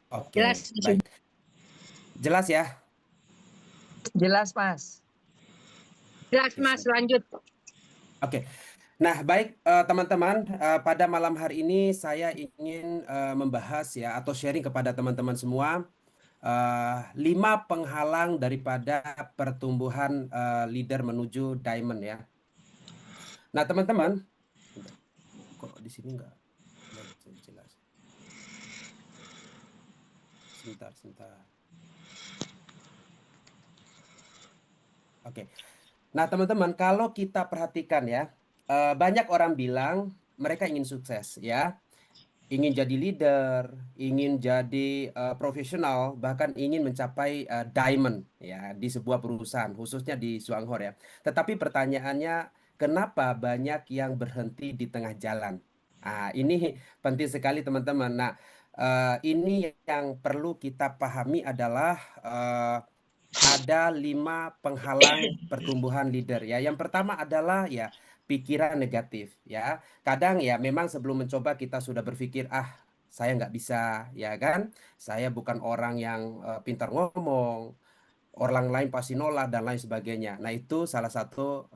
Oke, Jelas, baik. Jelas ya? Jelas, Mas. jelas Oke, Mas, siap. lanjut. Oke. Nah, baik teman-teman, pada malam hari ini saya ingin membahas ya atau sharing kepada teman-teman semua 5 penghalang daripada pertumbuhan leader menuju diamond ya. Nah, teman-teman, bentar. Kok di sini nggak jelas. Sebentar, sebentar. Oke. Nah, teman-teman, kalau kita perhatikan ya, banyak orang bilang mereka ingin sukses ya, ingin jadi leader, ingin jadi profesional, bahkan ingin mencapai diamond ya di sebuah perusahaan, khususnya di Suanghor ya. Tetapi pertanyaannya, kenapa banyak yang berhenti di tengah jalan? Ah, ini penting sekali teman-teman. Nah, ini yang perlu kita pahami adalah ada 5 penghalang pertumbuhan leader ya. Yang pertama adalah ya pikiran negatif ya. Kadang ya memang sebelum mencoba kita sudah berpikir saya nggak bisa ya kan. Saya bukan orang yang pintar ngomong. Orang lain pasti nolak dan lain sebagainya. Nah, itu salah satu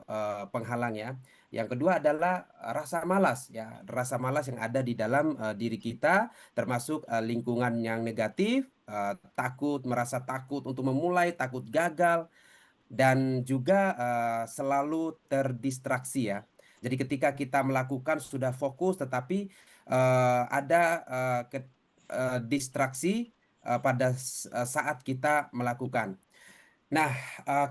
penghalang ya. Yang kedua adalah rasa malas ya, rasa malas yang ada di dalam diri kita, termasuk lingkungan yang negatif, takut, merasa takut untuk memulai, takut gagal, dan juga selalu terdistraksi ya. Jadi ketika kita melakukan sudah fokus, tetapi ada distraksi pada saat kita melakukan. Nah,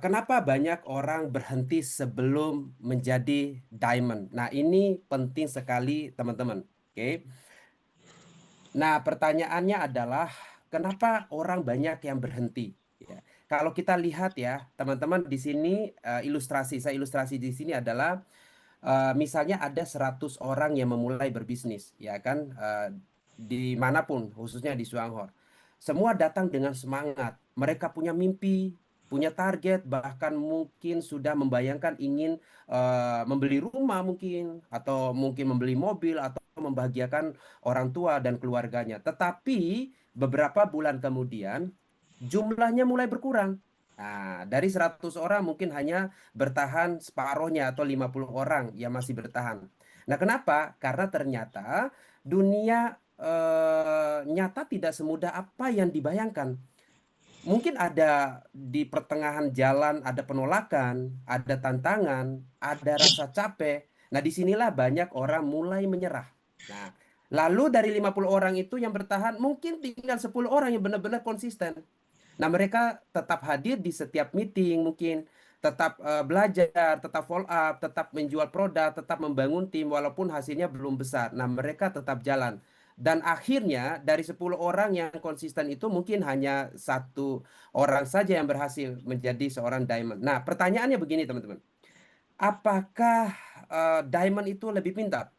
kenapa banyak orang berhenti sebelum menjadi diamond? Nah, ini penting sekali, teman-teman. Oke. Nah, pertanyaannya adalah kenapa orang banyak yang berhenti? Ya. Kalau kita lihat ya, teman-teman di sini saya ilustrasi di sini adalah misalnya ada 100 orang yang memulai berbisnis, ya kan, dimanapun, khususnya di Suanghor. Semua datang dengan semangat. Mereka punya mimpi, punya target, bahkan mungkin sudah membayangkan ingin membeli rumah mungkin, atau mungkin membeli mobil, atau membahagiakan orang tua dan keluarganya. Tetapi beberapa bulan kemudian, jumlahnya mulai berkurang. Nah, dari 100 orang mungkin hanya bertahan separohnya atau 50 orang yang masih bertahan. Nah, kenapa? Karena ternyata dunia nyata tidak semudah apa yang dibayangkan. Mungkin ada di pertengahan jalan ada penolakan, ada tantangan, ada rasa capek. Nah, disinilah banyak orang mulai menyerah. Nah, lalu dari 50 orang itu yang bertahan, mungkin tinggal 10 orang yang benar-benar konsisten. Nah, mereka tetap hadir di setiap meeting, mungkin tetap belajar, tetap follow up, tetap menjual produk, tetap membangun tim walaupun hasilnya belum besar. Nah, mereka tetap jalan. Dan akhirnya dari 10 orang yang konsisten itu mungkin hanya 1 orang saja yang berhasil menjadi seorang diamond. Nah, pertanyaannya begini, teman-teman. Apakah diamond itu lebih pintar?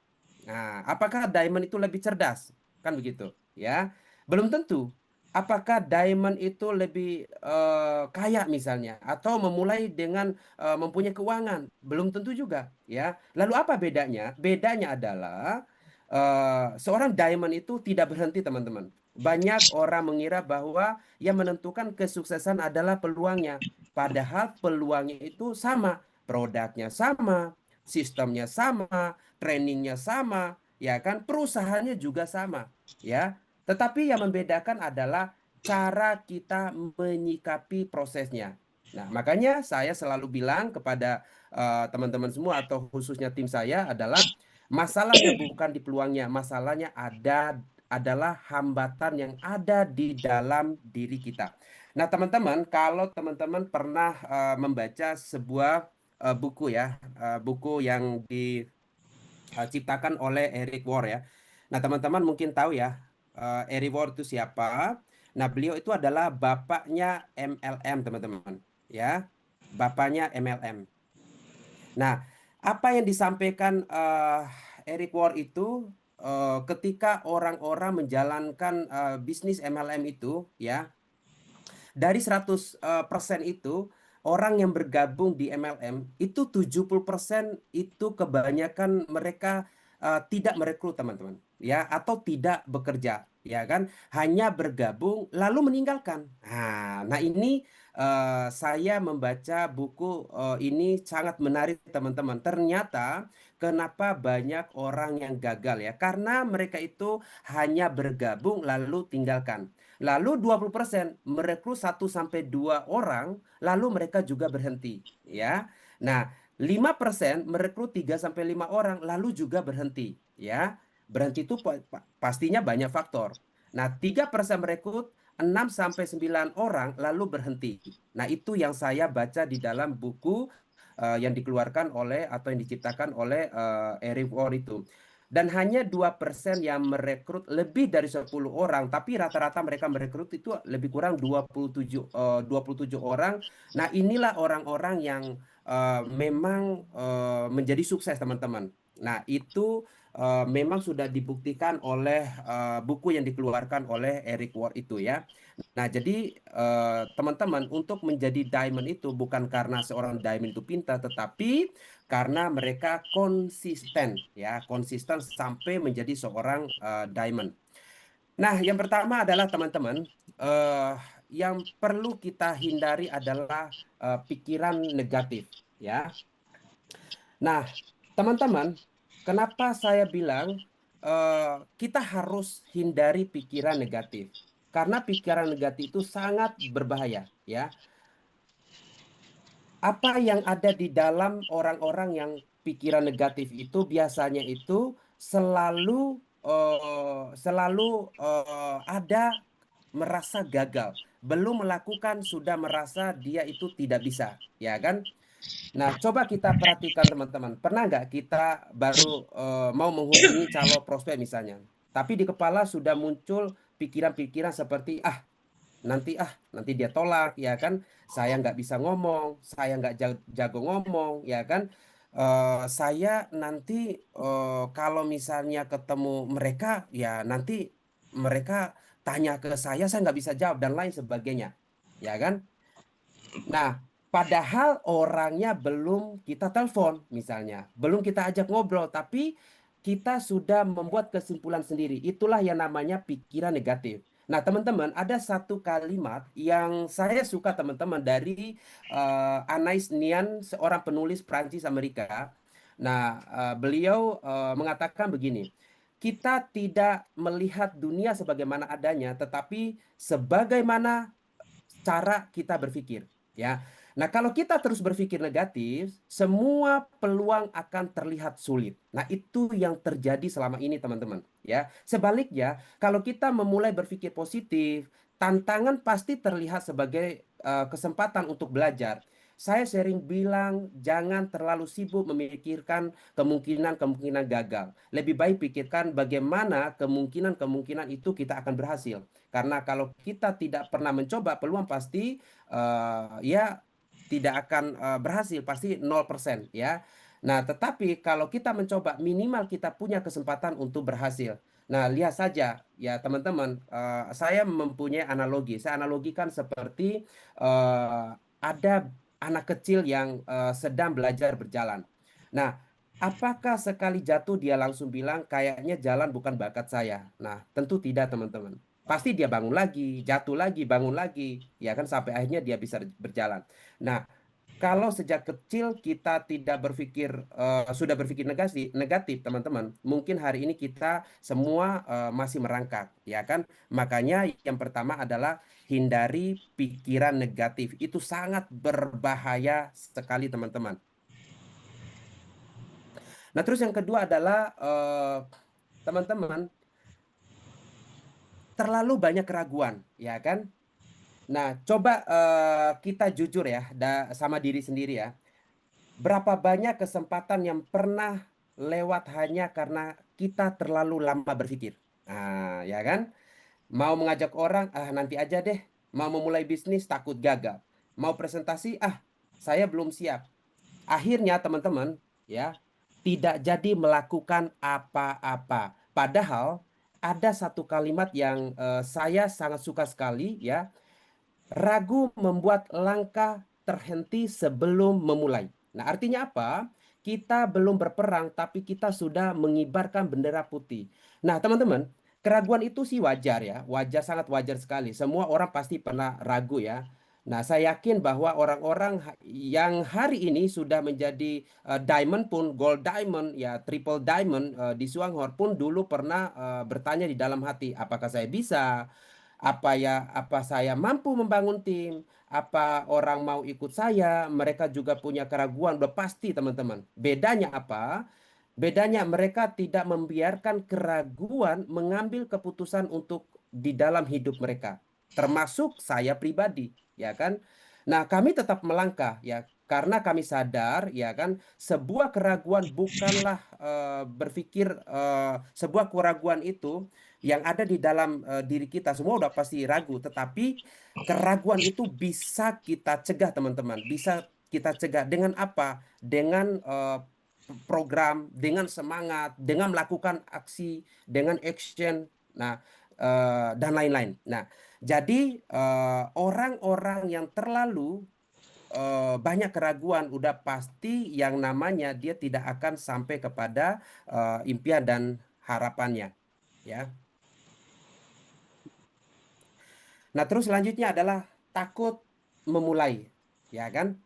Nah, apakah diamond itu lebih cerdas? Kan begitu, ya. Belum tentu. Apakah diamond itu lebih kaya misalnya atau memulai dengan mempunyai keuangan? Belum tentu juga, ya. Lalu apa bedanya? Bedanya adalah seorang diamond itu tidak berhenti, teman-teman. Banyak orang mengira bahwa yang menentukan kesuksesan adalah peluangnya. Padahal peluangnya itu sama, produknya sama, sistemnya sama, trainingnya sama, ya kan? Perusahaannya juga sama, ya. Tetapi yang membedakan adalah cara kita menyikapi prosesnya. Nah, makanya saya selalu bilang kepada teman-teman semua atau khususnya tim saya adalah masalahnya bukan di peluangnya, masalahnya adalah hambatan yang ada di dalam diri kita. Nah, teman-teman, kalau teman-teman pernah membaca sebuah buku ya, buku yang diciptakan oleh Eric Ward ya. Nah, teman-teman mungkin tahu ya, Eric Ward itu siapa? Nah, beliau itu adalah bapaknya MLM, teman-teman, ya. Bapaknya MLM. Nah, apa yang disampaikan Eric Ward itu ketika orang-orang menjalankan bisnis MLM itu ya, dari 100% itu orang yang bergabung di MLM itu 70% itu kebanyakan mereka tidak merekrut, teman-teman, ya, atau tidak bekerja. ya kan? Hanya bergabung lalu meninggalkan. Nah ini saya membaca buku ini sangat menarik teman-teman. Ternyata kenapa banyak orang yang gagal ya? Karena mereka itu hanya bergabung lalu tinggalkan. Lalu 20% merekrut 1 sampai 2 orang lalu mereka juga berhenti, ya. Nah, 5% merekrut 3 sampai 5 orang lalu juga berhenti, ya. Berhenti itu pastinya banyak faktor. Nah, 3% merekrut 6 sampai 9 orang lalu berhenti. Nah, itu yang saya baca di dalam buku yang dikeluarkan oleh atau yang diciptakan oleh Eric Ward itu. Dan hanya 2% yang merekrut lebih dari 10 orang, tapi rata-rata mereka merekrut itu lebih kurang 27 orang. Nah, inilah orang-orang yang memang menjadi sukses, teman-teman. Nah, itu memang sudah dibuktikan oleh buku yang dikeluarkan oleh Eric Ward itu, ya. Nah, jadi teman-teman, untuk menjadi diamond itu bukan karena seorang diamond itu pintar, tetapi karena mereka konsisten, ya, konsisten sampai menjadi seorang diamond. Nah, yang pertama adalah teman-teman, eh, yang perlu kita hindari adalah pikiran negatif, ya. Nah, teman-teman, kenapa saya bilang kita harus hindari pikiran negatif? Karena pikiran negatif itu sangat berbahaya, ya. Apa yang ada di dalam orang-orang yang pikiran negatif itu biasanya itu selalu ada merasa gagal, belum melakukan sudah merasa dia itu tidak bisa, ya kan? Nah, coba kita perhatikan teman-teman. Pernah nggak kita baru mau menghubungi calon prospek misalnya, tapi di kepala sudah muncul pikiran-pikiran seperti nanti dia tolak, ya kan? Saya nggak bisa ngomong, saya nggak jago ngomong, ya kan? Saya nanti kalau misalnya ketemu mereka, ya nanti mereka tanya ke saya nggak bisa jawab dan lain sebagainya, ya kan? Nah, padahal orangnya belum kita telepon misalnya, belum kita ajak ngobrol, tapi kita sudah membuat kesimpulan sendiri. Itulah yang namanya pikiran negatif. Nah, teman-teman, ada satu kalimat yang saya suka teman-teman dari Anais Nin, seorang penulis Prancis Amerika. Nah, beliau mengatakan begini, kita tidak melihat dunia sebagaimana adanya, tetapi sebagaimana cara kita berpikir, ya. Nah, kalau kita terus berpikir negatif, semua peluang akan terlihat sulit. Nah, itu yang terjadi selama ini, teman-teman, ya. Sebaliknya, kalau kita memulai berpikir positif, tantangan pasti terlihat sebagai kesempatan untuk belajar. Saya sering bilang, jangan terlalu sibuk memikirkan kemungkinan-kemungkinan gagal. Lebih baik pikirkan bagaimana kemungkinan-kemungkinan itu kita akan berhasil. Karena kalau kita tidak pernah mencoba, peluang pasti ya tidak akan berhasil, pasti 0%, ya. Nah, tetapi kalau kita mencoba, minimal kita punya kesempatan untuk berhasil. Nah, lihat saja ya teman-teman, saya mempunyai analogi. Saya analogikan seperti ada anak kecil yang sedang belajar berjalan. Nah, apakah sekali jatuh dia langsung bilang kayaknya jalan bukan bakat saya? Nah, tentu tidak, teman-teman. Pasti dia bangun lagi, jatuh lagi, bangun lagi, ya kan, sampai akhirnya dia bisa berjalan. Nah, kalau sejak kecil kita tidak berpikir sudah berpikir negatif, teman-teman, mungkin hari ini kita semua masih merangkak, ya kan? Makanya yang pertama adalah hindari pikiran negatif. Itu sangat berbahaya sekali, teman-teman. Nah, terus yang kedua adalah teman-teman, terlalu banyak keraguan, ya kan? Nah, coba kita jujur ya, sama diri sendiri ya. Berapa banyak kesempatan yang pernah lewat hanya karena kita terlalu lama berpikir. Nah, ya kan? Mau mengajak orang, nanti aja deh. Mau memulai bisnis, takut gagal. Mau presentasi, saya belum siap. Akhirnya teman-teman, ya, tidak jadi melakukan apa-apa. Padahal ada satu kalimat yang saya sangat suka sekali, ya. Ragu membuat langkah terhenti sebelum memulai. Nah, artinya apa? Kita belum berperang, tapi kita sudah mengibarkan bendera putih. Nah, teman-teman, keraguan itu sih wajar ya, wajar, sangat wajar sekali. Semua orang pasti pernah ragu ya. Nah, saya yakin bahwa orang-orang yang hari ini sudah menjadi diamond pun, gold diamond, ya triple diamond di Suanghor pun dulu pernah bertanya di dalam hati, apakah saya bisa? Apa saya mampu membangun tim? Apa orang mau ikut saya? Mereka juga punya keraguan, udah pasti teman-teman. Bedanya apa? Bedanya mereka tidak membiarkan keraguan mengambil keputusan untuk di dalam hidup mereka, termasuk saya pribadi, ya kan? Nah, kami tetap melangkah ya karena kami sadar ya kan sebuah keraguan bukanlah berpikir sebuah keraguan itu yang ada di dalam diri kita semua udah pasti ragu, tetapi keraguan itu bisa kita cegah teman-teman, bisa kita cegah dengan apa? Dengan program, dengan semangat, dengan melakukan aksi, dengan action, nah dan lain-lain. Nah, jadi orang-orang yang terlalu banyak keraguan udah pasti yang namanya dia tidak akan sampai kepada impian dan harapannya, ya. Nah, terus selanjutnya adalah takut memulai, ya kan?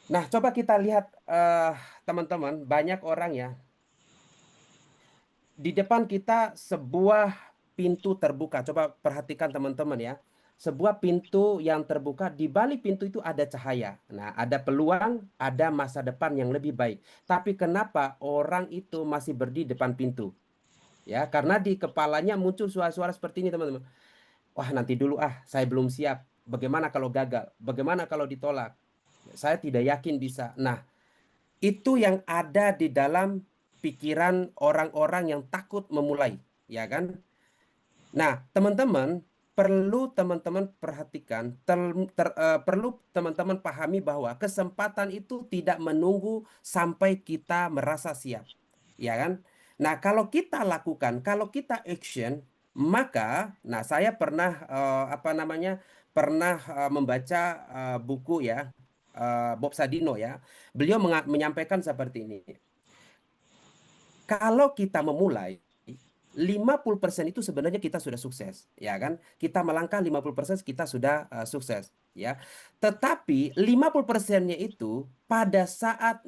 Nah, coba kita lihat teman-teman, banyak orang ya di depan kita sebuah pintu terbuka. Coba perhatikan teman-teman ya. Sebuah pintu yang terbuka, di balik pintu itu ada cahaya. Nah, ada peluang, ada masa depan yang lebih baik. Tapi kenapa orang itu masih berdiri depan pintu? Ya, karena di kepalanya muncul suara-suara seperti ini, teman-teman. Wah, nanti dulu saya belum siap. Bagaimana kalau gagal? Bagaimana kalau ditolak? Saya tidak yakin bisa. Nah, itu yang ada di dalam pikiran orang-orang yang takut memulai, ya kan? Nah, teman-teman perlu teman-teman perhatikan, perlu teman-teman pahami bahwa kesempatan itu tidak menunggu sampai kita merasa siap, ya kan? Nah, kalau kita lakukan, kalau kita action, maka, nah saya pernah apa namanya, pernah membaca buku ya Bob Sadino ya. Beliau menyampaikan seperti ini. Kalau kita memulai 50% itu sebenarnya kita sudah sukses, ya kan? Kita melangkah 50% kita sudah sukses, ya. Tetapi 50%-nya itu pada saat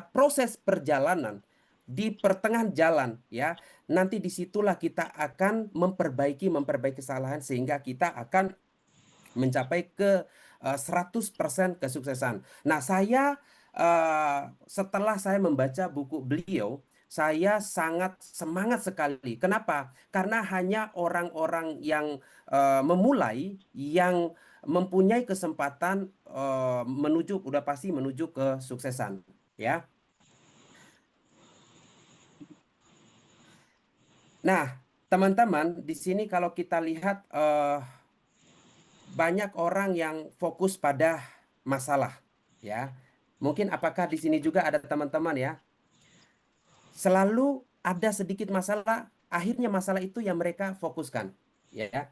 proses perjalanan di pertengahan jalan, ya. Nanti disitulah kita akan memperbaiki kesalahan sehingga kita akan mencapai ke 100% kesuksesan. Nah, saya setelah saya membaca buku beliau, saya sangat semangat sekali. Kenapa? Karena hanya orang-orang yang memulai, yang mempunyai kesempatan udah pasti menuju kesuksesan, ya. Nah, teman-teman, di sini kalau kita lihat banyak orang yang fokus pada masalah, ya. Mungkin apakah di sini juga ada teman-teman ya, selalu ada sedikit masalah, akhirnya masalah itu yang mereka fokuskan, ya.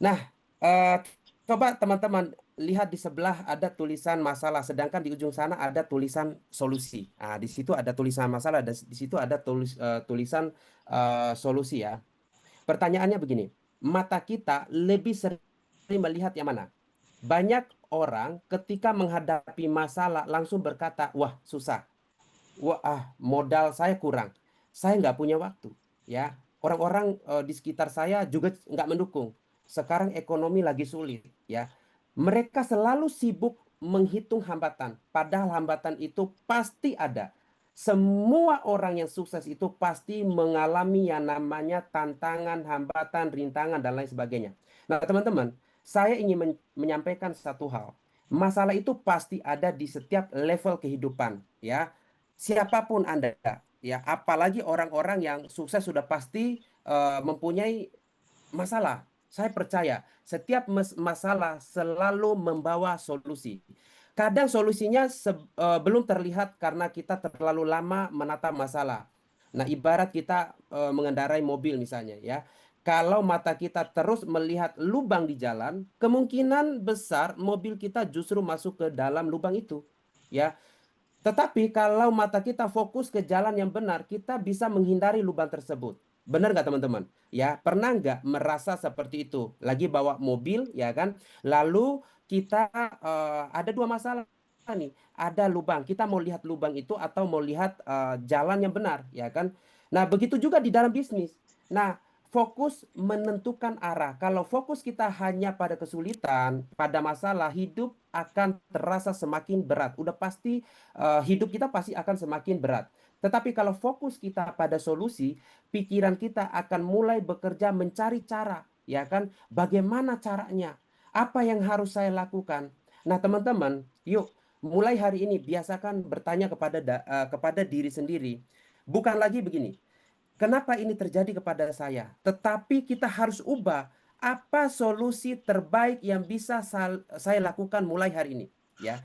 Nah, coba teman-teman lihat di sebelah ada tulisan masalah, sedangkan di ujung sana ada tulisan solusi. Nah, di situ ada tulisan masalah, di situ ada tulisan solusi ya. Pertanyaannya begini, mata kita lebih sering melihat yang mana? Banyak orang ketika menghadapi masalah langsung berkata, wah susah, wah modal saya kurang, saya nggak punya waktu. Ya, orang-orang di sekitar saya juga nggak mendukung. Sekarang ekonomi lagi sulit. Ya, mereka selalu sibuk menghitung hambatan, padahal hambatan itu pasti ada. Semua orang yang sukses itu pasti mengalami yang namanya tantangan, hambatan, rintangan, dan lain sebagainya. Nah, teman-teman, saya ingin menyampaikan satu hal. Masalah itu pasti ada di setiap level kehidupan, ya. Siapapun Anda, ya, apalagi orang-orang yang sukses sudah pasti mempunyai masalah. Saya percaya setiap masalah selalu membawa solusi. Kadang solusinya belum terlihat karena kita terlalu lama menatap masalah. Nah, ibarat kita mengendarai mobil misalnya ya. Kalau mata kita terus melihat lubang di jalan, kemungkinan besar mobil kita justru masuk ke dalam lubang itu. Ya, Tetapi kalau mata kita fokus ke jalan yang benar, kita bisa menghindari lubang tersebut. Benar nggak teman-teman? Ya, pernah nggak merasa seperti itu? Lagi bawa mobil, ya kan? Lalu kita ada dua masalah nih. Ada lubang. Kita mau lihat lubang itu atau mau lihat jalan yang benar, ya kan? Nah, begitu juga di dalam bisnis. Nah, fokus menentukan arah. Kalau fokus kita hanya pada kesulitan, pada masalah, hidup akan terasa semakin berat. Udah pasti hidup kita pasti akan semakin berat. Tetapi kalau fokus kita pada solusi, pikiran kita akan mulai bekerja mencari cara, ya kan? Bagaimana caranya? Apa yang harus saya lakukan? Nah, teman-teman, yuk mulai hari ini biasakan bertanya kepada diri sendiri. Bukan lagi begini. Kenapa ini terjadi kepada saya? Tetapi kita harus ubah apa solusi terbaik yang bisa saya lakukan mulai hari ini, ya.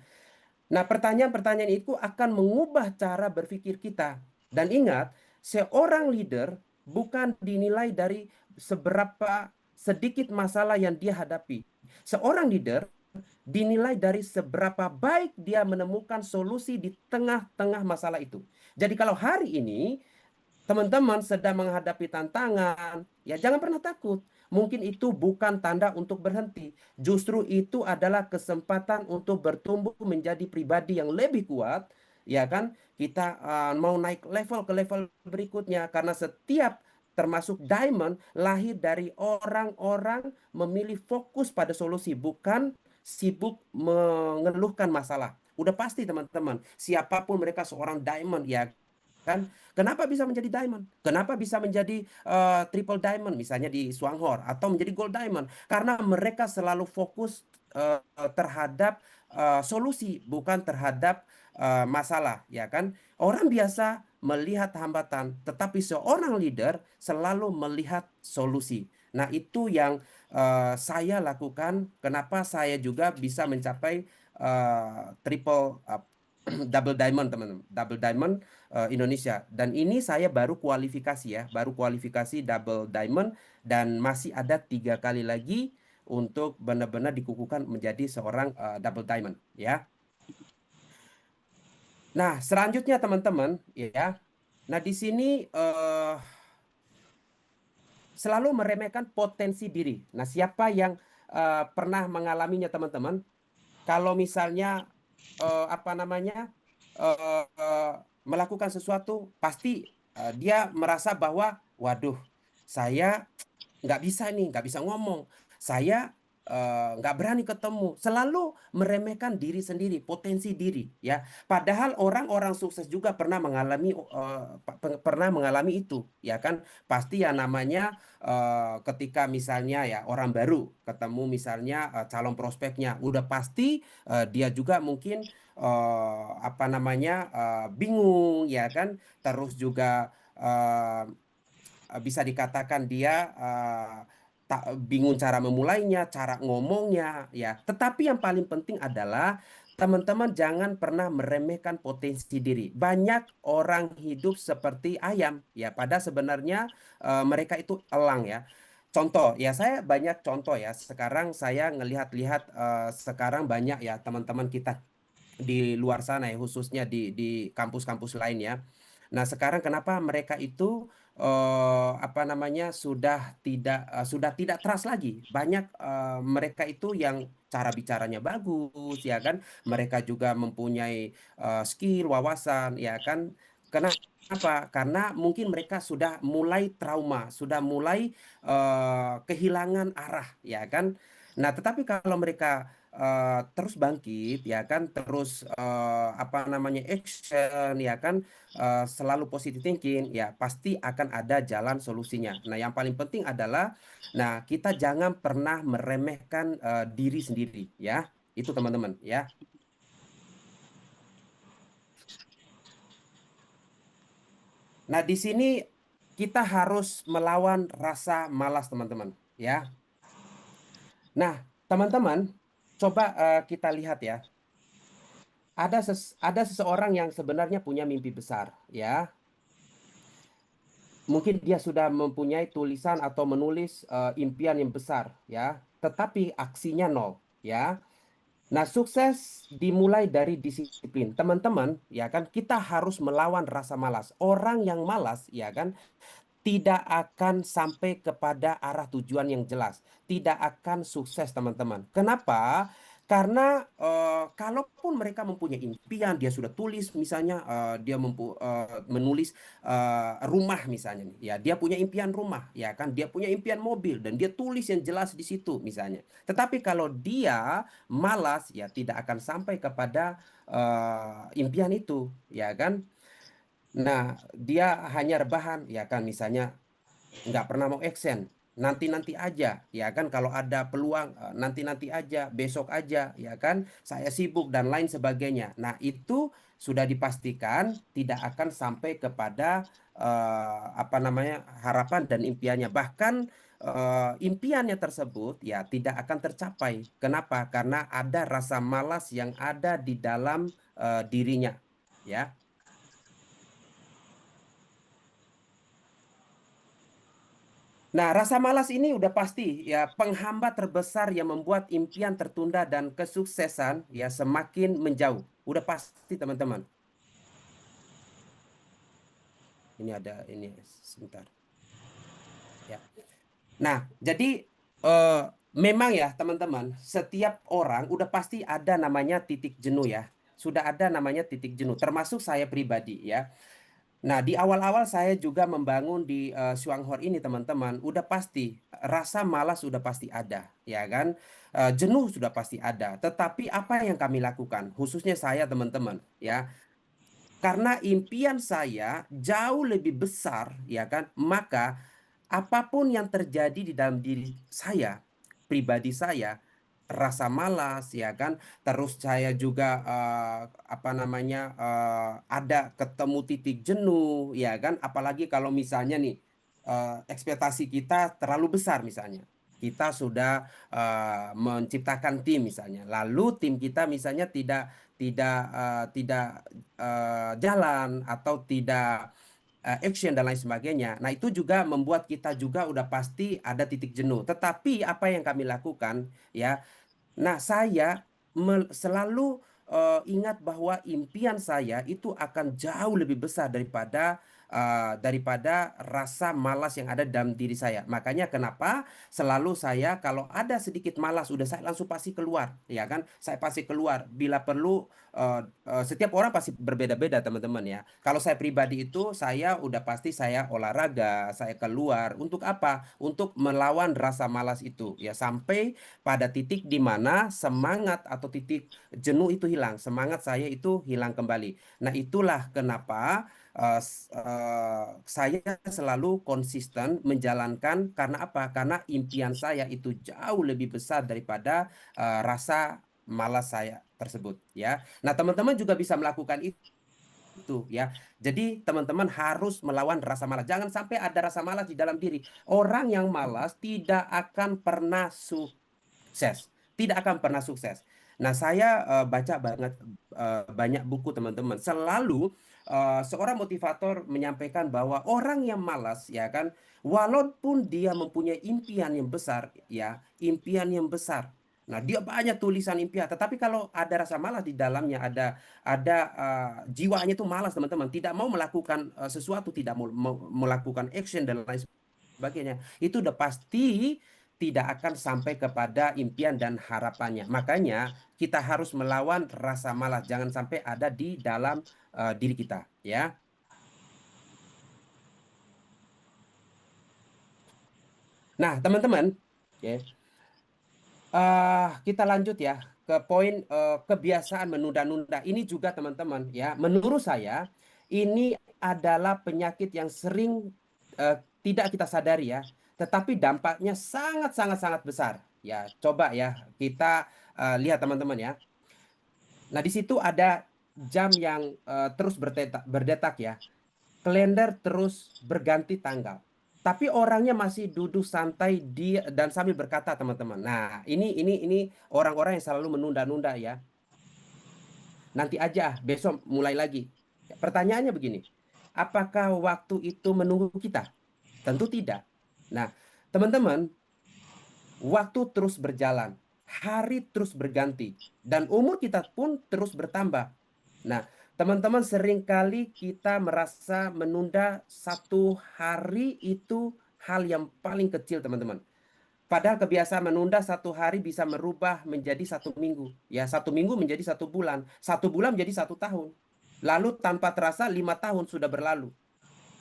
Nah, pertanyaan-pertanyaan itu akan mengubah cara berpikir kita. Dan ingat, seorang leader bukan dinilai dari seberapa sedikit masalah yang dia hadapi. Seorang leader dinilai dari seberapa baik dia menemukan solusi di tengah-tengah masalah itu. Jadi kalau hari ini teman-teman sedang menghadapi tantangan, ya jangan pernah takut. Mungkin itu bukan tanda untuk berhenti. Justru itu adalah kesempatan untuk bertumbuh menjadi pribadi yang lebih kuat, ya kan? Kita mau naik level ke level berikutnya karena setiap termasuk diamond lahir dari orang-orang memilih fokus pada solusi, bukan sibuk mengeluhkan masalah. Udah pasti teman-teman, siapapun mereka seorang diamond, ya kan? Kenapa bisa menjadi diamond? Kenapa bisa menjadi triple diamond misalnya di Swanghor atau menjadi gold diamond? Karena mereka selalu fokus terhadap solusi, bukan terhadap masalah, ya kan? Orang biasa melihat hambatan, tetapi seorang leader selalu melihat solusi. Nah, itu yang saya lakukan. Kenapa saya juga bisa mencapai triple double diamond, teman-teman. Double diamond Indonesia. Dan ini saya baru kualifikasi ya, baru kualifikasi double diamond dan masih ada 3 kali lagi untuk benar-benar dikukuhkan menjadi seorang double diamond ya. Nah, selanjutnya teman-teman ya. Nah, di sini selalu meremehkan potensi diri. Nah, siapa yang pernah mengalaminya teman-teman? Kalau misalnya apa namanya melakukan sesuatu, pasti dia merasa bahwa, waduh, saya nggak bisa nih, nggak bisa ngomong, saya nggak berani ketemu, selalu meremehkan diri sendiri, potensi diri, ya. Padahal orang-orang sukses juga pernah mengalami pernah mengalami itu, ya kan? Pasti ya namanya ketika misalnya ya orang baru ketemu misalnya calon prospeknya, udah pasti dia juga mungkin apa namanya bingung, ya kan? Terus juga bisa dikatakan dia tak bingung cara memulainya, cara ngomongnya, ya. Tetapi yang paling penting adalah teman-teman jangan pernah meremehkan potensi diri. Banyak orang hidup seperti ayam, ya. Pada sebenarnya mereka itu elang, ya. Contoh, ya saya banyak contoh ya. Sekarang saya ngelihat-lihat sekarang banyak ya teman-teman kita di luar sana ya, khususnya di kampus-kampus lain ya. Nah, sekarang kenapa mereka itu apa namanya sudah tidak trust lagi. Banyak mereka itu yang cara bicaranya bagus, ya kan? Mereka juga mempunyai skill, wawasan, ya kan? Kenapa? Karena mungkin mereka sudah mulai trauma, sudah mulai kehilangan arah, ya kan? Nah, tetapi kalau mereka terus bangkit, ya kan, terus apa namanya action, ya kan, selalu positive thinking, ya pasti akan ada jalan solusinya. Nah, yang paling penting adalah, nah kita jangan pernah meremehkan diri sendiri, ya, itu teman-teman, ya. Nah, di sini kita harus melawan rasa malas, teman-teman, ya. Nah, teman-teman, coba kita lihat ya. Ada seseorang yang sebenarnya punya mimpi besar, ya. Mungkin dia sudah mempunyai tulisan atau menulis impian yang besar, ya. Tetapi aksinya nol, ya. Nah, sukses dimulai dari disiplin. Teman-teman, ya kan, kita harus melawan rasa malas. Orang yang malas, ya kan, tidak akan sampai kepada arah tujuan yang jelas, tidak akan sukses, teman-teman. Kenapa? Karena kalaupun mereka mempunyai impian, dia sudah tulis, misalnya dia menulis rumah, misalnya nih, ya dia punya impian rumah, ya kan, dia punya impian mobil, dan dia tulis yang jelas di situ, misalnya. Tetapi kalau dia malas, ya tidak akan sampai kepada impian itu, ya kan. Nah, dia hanya rebahan, ya kan, misalnya nggak pernah mau action, nanti-nanti aja, ya kan, kalau ada peluang nanti-nanti aja, besok aja, ya kan, saya sibuk dan lain sebagainya. Nah, itu sudah dipastikan tidak akan sampai kepada apa namanya, harapan dan impiannya. Bahkan impiannya tersebut ya tidak akan tercapai. Kenapa? Karena ada rasa malas yang ada di dalam dirinya, ya. Nah, rasa malas ini udah pasti ya penghambat terbesar yang membuat impian tertunda dan kesuksesan ya semakin menjauh. Udah pasti, teman-teman. Ini ada ini sebentar. Ya. Nah, jadi eh, memang ya, teman-teman, setiap orang udah pasti ada namanya titik jenuh ya. Sudah ada namanya titik jenuh, termasuk saya pribadi ya. Nah, di awal-awal saya juga membangun di Shuanghor ini, teman-teman, udah pasti rasa malas sudah pasti ada, ya kan? Jenuh sudah pasti ada. Tetapi apa yang kami lakukan, khususnya saya, teman-teman, ya, karena impian saya jauh lebih besar, ya kan? Maka apapun yang terjadi di dalam diri saya, pribadi saya, rasa malas, ya kan, terus saya juga apa namanya, ada ketemu titik jenuh, ya kan, apalagi kalau misalnya nih ekspektasi kita terlalu besar, misalnya kita sudah menciptakan tim, misalnya, lalu tim kita misalnya tidak jalan atau tidak action dan lain sebagainya. Nah, itu juga membuat kita juga udah pasti ada titik jenuh. Tetapi apa yang kami lakukan, ya. Nah, saya selalu ingat bahwa impian saya itu akan jauh lebih besar daripada rasa malas yang ada dalam diri saya. Makanya kenapa selalu saya kalau ada sedikit malas, udah saya langsung pasti keluar, ya kan? Saya pasti keluar. Bila perlu, setiap orang pasti berbeda-beda, teman-teman ya. Kalau saya pribadi itu, saya udah pasti saya olahraga, saya keluar. Untuk apa? Untuk melawan rasa malas itu, ya, sampai pada titik di mana semangat atau titik jenuh itu hilang, semangat saya itu hilang kembali. Nah, itulah kenapa saya selalu konsisten menjalankan. Karena apa? Karena impian saya itu jauh lebih besar daripada rasa malas saya tersebut, ya. Nah, teman-teman juga bisa melakukan itu, ya. Jadi teman-teman harus melawan rasa malas. Jangan sampai ada rasa malas di dalam diri. Orang yang malas tidak akan pernah sukses. Tidak akan pernah sukses. Nah, saya baca banyak buku, teman-teman. Selalu seorang motivator menyampaikan bahwa orang yang malas, ya kan, walaupun dia mempunyai impian yang besar, ya, impian yang besar. Nah, dia banyak tulisan impian, tetapi kalau ada rasa malas di dalamnya, ada jiwanya itu malas, teman-teman, tidak mau melakukan sesuatu, tidak mau melakukan action dan lain sebagainya, itu udah pasti tidak akan sampai kepada impian dan harapannya. Makanya kita harus melawan rasa malas, jangan sampai ada di dalam diri kita, ya. Nah, teman-teman, ya, kita lanjut ya ke poin kebiasaan menunda-nunda. Ini juga, teman-teman, ya, menurut saya ini adalah penyakit yang sering tidak kita sadari, ya, tetapi dampaknya sangat sangat sangat besar. Ya, coba ya kita lihat, teman-teman, ya. Nah, di situ ada jam yang terus berdetak, ya. Kalender terus berganti tanggal. Tapi orangnya masih duduk santai dan sambil berkata, teman-teman. Nah, ini orang-orang yang selalu menunda-nunda, ya. Nanti aja, besok mulai lagi. Pertanyaannya begini, apakah waktu itu menunggu kita? Tentu tidak. Nah, teman-teman, waktu terus berjalan. hari terus berganti dan umur kita pun terus bertambah. Nah, teman-teman, seringkali kita merasa menunda satu hari itu hal yang paling kecil, teman-teman. Padahal kebiasaan menunda satu hari bisa merubah menjadi satu minggu. Ya, satu minggu menjadi satu bulan menjadi satu tahun. Lalu tanpa terasa 5 tahun sudah berlalu.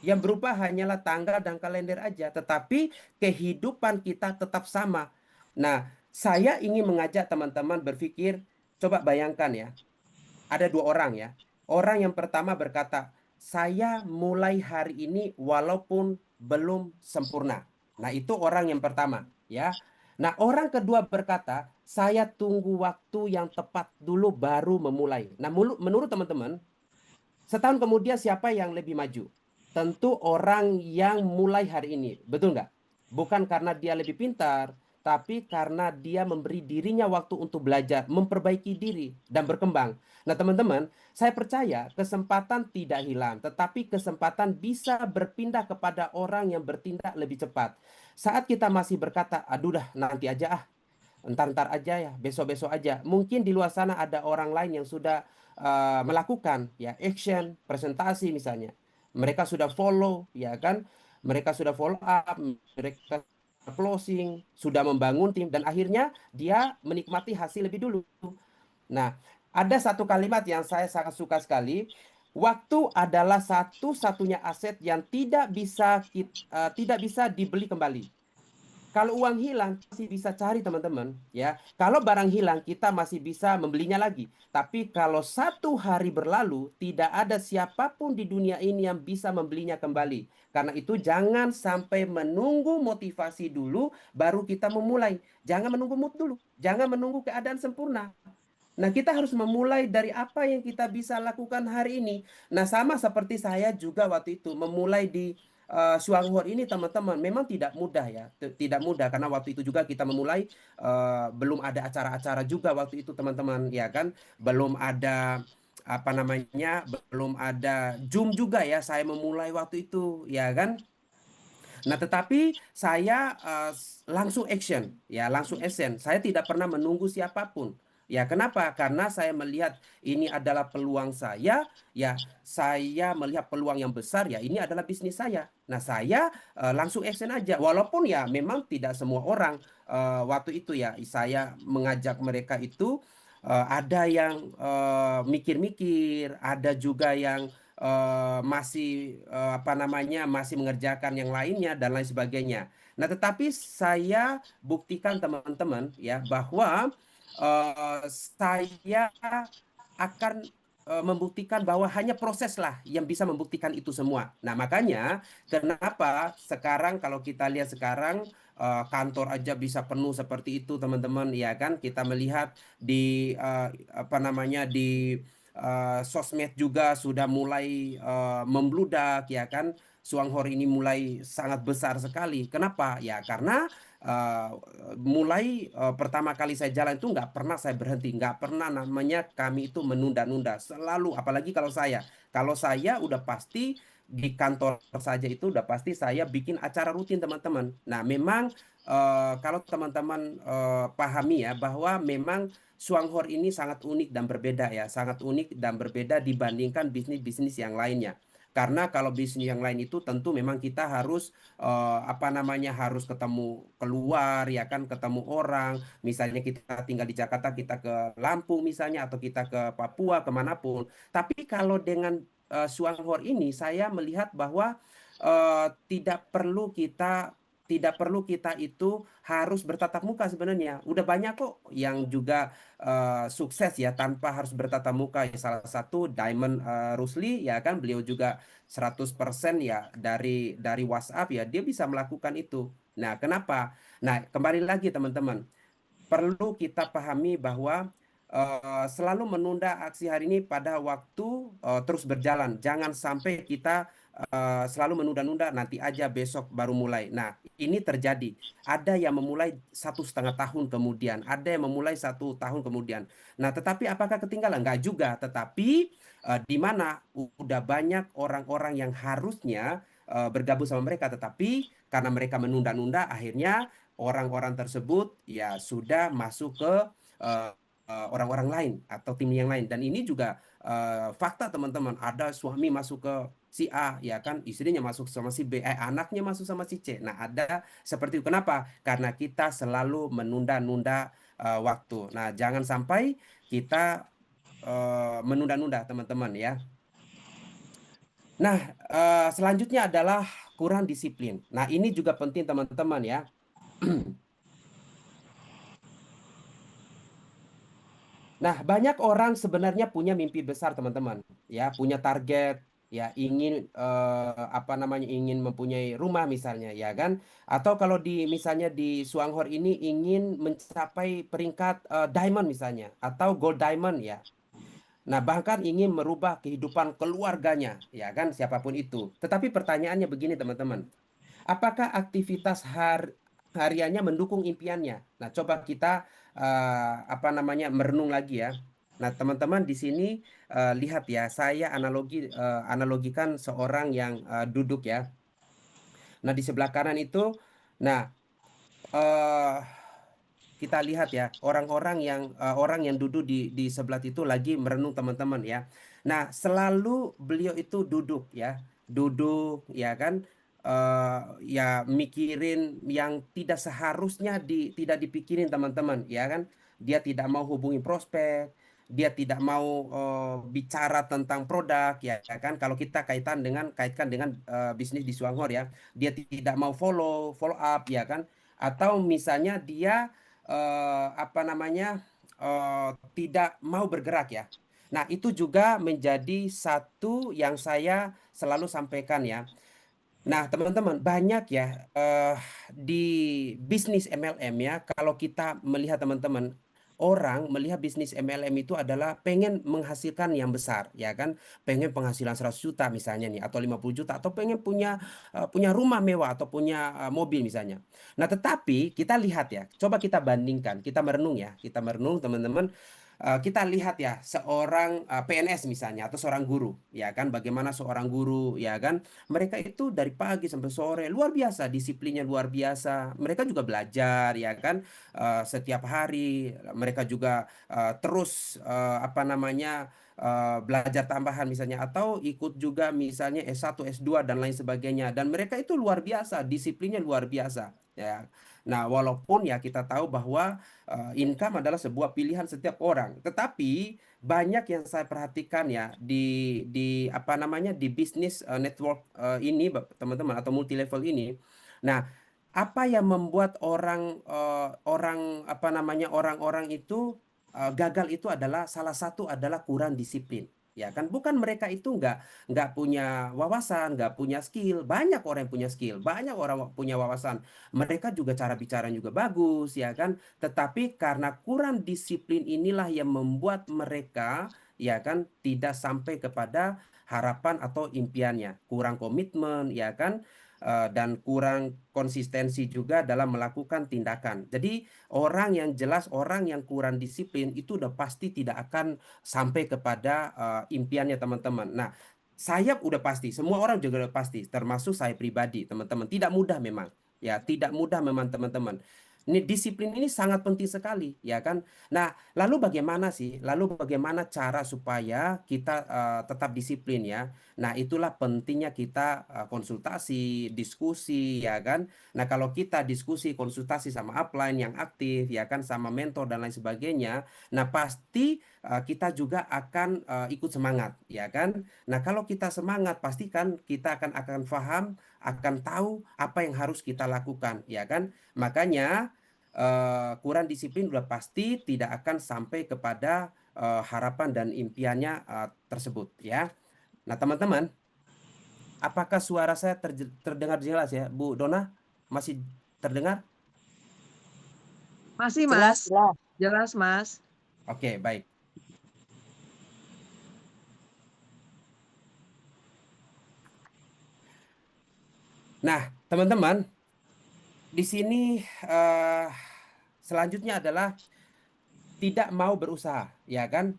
Yang berubah hanyalah tanggal dan kalender aja, tetapi kehidupan kita tetap sama. Nah, saya ingin mengajak teman-teman berpikir, coba bayangkan ya, ada dua orang ya. Orang yang pertama berkata, saya mulai hari ini walaupun belum sempurna. Nah, itu orang yang pertama ya. Nah, orang kedua berkata, saya tunggu waktu yang tepat dulu baru memulai. Nah, menurut teman-teman, setahun kemudian siapa yang lebih maju? Tentu orang yang mulai hari ini, betul nggak? Bukan karena dia lebih pintar, tapi karena dia memberi dirinya waktu untuk belajar, memperbaiki diri, dan berkembang. Nah, teman-teman, saya percaya kesempatan tidak hilang, tetapi kesempatan bisa berpindah kepada orang yang bertindak lebih cepat. Saat kita masih berkata, aduh dah, nanti aja ah, entar-entar aja ya, besok-besok aja. Mungkin di luar sana ada orang lain yang sudah melakukan ya action, presentasi misalnya. Mereka sudah follow ya kan? Mereka sudah follow up, mereka closing, sudah membangun tim dan akhirnya dia menikmati hasil lebih dulu. Nah, ada satu kalimat yang saya sangat suka sekali. Waktu adalah satu-satunya aset yang tidak bisa dibeli kembali. Kalau uang hilang masih bisa cari teman-teman ya. Kalau barang hilang kita masih bisa membelinya lagi. Tapi kalau satu hari berlalu tidak ada siapapun di dunia ini yang bisa membelinya kembali. Karena itu jangan sampai menunggu motivasi dulu baru kita memulai. Jangan menunggu mood dulu. Jangan menunggu keadaan sempurna. Nah, kita harus memulai dari apa yang kita bisa lakukan hari ini. Nah, sama seperti saya juga waktu itu memulai di Shuanghuo ini, teman-teman, memang tidak mudah ya. Tidak mudah karena waktu itu juga kita memulai belum ada acara-acara juga waktu itu, teman-teman, ya kan? Belum ada apa namanya? Belum ada Zoom juga ya. Saya memulai waktu itu, ya kan? Nah, tetapi saya langsung action, ya, langsung action. Saya tidak pernah menunggu siapapun. Ya, kenapa? Karena saya melihat ini adalah peluang saya, ya, saya melihat peluang yang besar, ya, ini adalah bisnis saya. Nah, saya langsung action aja. Walaupun ya memang tidak semua orang waktu itu ya, saya mengajak mereka itu ada yang mikir-mikir, ada juga yang masih apa namanya masih mengerjakan yang lainnya dan lain sebagainya. Nah, tetapi saya buktikan teman-teman ya bahwa saya akan membuktikan bahwa hanya proses lah yang bisa membuktikan itu semua. Nah, makanya kenapa sekarang kalau kita lihat sekarang kantor aja bisa penuh seperti itu, teman-teman, ya kan? Kita melihat di apa namanya di sosmed juga sudah mulai membludak ya kan. Suanghor ini mulai sangat besar sekali. Kenapa? Ya karena uh, mulai pertama kali saya jalan itu nggak pernah saya berhenti, nggak pernah namanya kami itu menunda-nunda. Selalu, apalagi kalau saya udah pasti di kantor saja itu udah pasti saya bikin acara rutin, teman-teman. Nah, memang kalau teman-teman pahami ya bahwa memang Shuanghor ini sangat unik dan berbeda ya, sangat unik dan berbeda dibandingkan bisnis-bisnis yang lainnya. Karena kalau bisnis yang lain itu tentu memang kita harus apa namanya harus ketemu keluar ya kan, ketemu orang. Misalnya kita tinggal di Jakarta, kita ke Lampung misalnya atau kita ke Papua kemanapun. Tapi kalau dengan Shuanghor ini saya melihat bahwa tidak perlu kita itu harus bertatap muka sebenarnya. Udah banyak kok yang juga sukses ya tanpa harus bertatap muka. Ya, salah satu Diamond Rusli ya kan beliau juga 100% ya dari WhatsApp ya dia bisa melakukan itu. Nah, kenapa? Nah, kembali lagi teman-teman, perlu kita pahami bahwa selalu menunda aksi hari ini pada waktu terus berjalan. Jangan sampai kita selalu menunda-nunda, nanti aja besok baru mulai. Nah, ini terjadi. Ada yang memulai 1,5 tahun kemudian, ada yang memulai 1 tahun kemudian. Nah, tetapi apakah ketinggalan? Enggak juga. Tetapi di mana udah banyak orang-orang yang harusnya bergabung sama mereka, tetapi karena mereka menunda-nunda, akhirnya orang-orang tersebut ya sudah masuk ke eh, orang-orang lain atau tim yang lain. Dan ini juga fakta teman-teman. Ada suami masuk ke si A, ya kan, istrinya masuk sama si B, anaknya masuk sama si C. Nah, ada seperti itu. Kenapa? Karena kita selalu menunda-nunda waktu. Nah, jangan sampai kita menunda-nunda teman-teman ya. Nah, selanjutnya adalah kurang disiplin. Nah, ini juga penting teman-teman ya. Nah, banyak orang sebenarnya punya mimpi besar teman-teman, ya, punya target, ya, ingin apa namanya, ingin mempunyai rumah misalnya, ya kan? Atau kalau di misalnya di Suanghor ini ingin mencapai peringkat diamond misalnya, atau gold diamond ya. Nah, bahkan ingin merubah kehidupan keluarganya, ya kan, siapapun itu. Tetapi pertanyaannya begini, teman-teman. Apakah aktivitas hariannya mendukung impiannya? Nah, coba kita apa namanya merenung lagi ya. Nah, teman-teman di sini lihat ya, saya analogikan seorang yang duduk ya. Nah, di sebelah kanan itu, nah eh kita lihat ya orang yang duduk di sebelah itu lagi merenung teman-teman ya. Nah, selalu beliau itu duduk ya, duduk ya kan, eh ya mikirin yang tidak seharusnya tidak dipikirin teman-teman ya kan. Dia tidak mau hubungi prospek, dia tidak mau bicara tentang produk ya kan. Kalau kita kaitkan dengan bisnis di Suanghor ya, dia tidak mau follow up ya kan. Atau misalnya dia apa namanya tidak mau bergerak ya. Nah, itu juga menjadi satu yang saya selalu sampaikan ya. Nah, teman-teman, banyak ya di bisnis MLM ya, kalau kita melihat teman-teman, orang melihat bisnis MLM itu adalah pengen menghasilkan yang besar, ya kan? Pengen penghasilan 100 juta misalnya nih, atau 50 juta, atau pengen punya rumah mewah, atau punya mobil misalnya. Nah, tetapi kita lihat ya, coba kita bandingkan, kita merenung ya, kita merenung teman-teman. Kita lihat ya, seorang PNS misalnya, atau seorang guru, ya kan? Bagaimana seorang guru, ya kan? Mereka itu dari pagi sampai sore luar biasa, disiplinnya luar biasa. Mereka juga belajar ya kan. Setiap hari mereka juga terus apa namanya belajar tambahan misalnya, atau ikut juga misalnya S1, S2 dan lain sebagainya. Dan mereka itu luar biasa, disiplinnya luar biasa ya. Nah, walaupun ya kita tahu bahwa income adalah sebuah pilihan setiap orang, tetapi banyak yang saya perhatikan ya di apa namanya di bisnis network ini teman-teman, atau multi level ini. Nah, apa yang membuat orang apa namanya orang-orang itu gagal itu adalah salah satu adalah kurang disiplin. Ya kan, bukan mereka itu nggak punya wawasan, nggak punya skill. Banyak orang yang punya skill, banyak orang punya wawasan. Mereka juga cara bicara juga bagus, ya kan. Tetapi karena kurang disiplin inilah yang membuat mereka ya kan tidak sampai kepada harapan atau impiannya. Kurang komitmen ya kan. Dan kurang konsistensi juga dalam melakukan tindakan. Jadi orang yang jelas, orang yang kurang disiplin itu udah pasti tidak akan sampai kepada impiannya teman-teman. Nah, saya udah pasti, semua orang juga udah pasti, termasuk saya pribadi, teman-teman. Tidak mudah memang. Ya, tidak mudah memang teman-teman. Ini disiplin ini sangat penting sekali, ya kan? Nah, lalu bagaimana sih? Lalu bagaimana cara supaya kita tetap disiplin ya? Nah, itulah pentingnya kita konsultasi, diskusi, ya kan? Nah, kalau kita diskusi, konsultasi sama upline yang aktif, ya kan, sama mentor dan lain sebagainya, nah pasti kita juga akan ikut semangat, ya kan? Nah, kalau kita semangat, pastikan kita akan paham, akan tahu apa yang harus kita lakukan, ya kan? Makanya kurang disiplin udah pasti tidak akan sampai kepada harapan dan impiannya tersebut, ya. Nah, teman-teman, apakah suara saya terdengar jelas ya, Bu Dona? Masih terdengar? Masih, Jelas, Mas. jelas. Jelas, Mas. Oke, baik. Nah, teman-teman, di sini eh, selanjutnya adalah tidak mau berusaha, ya kan?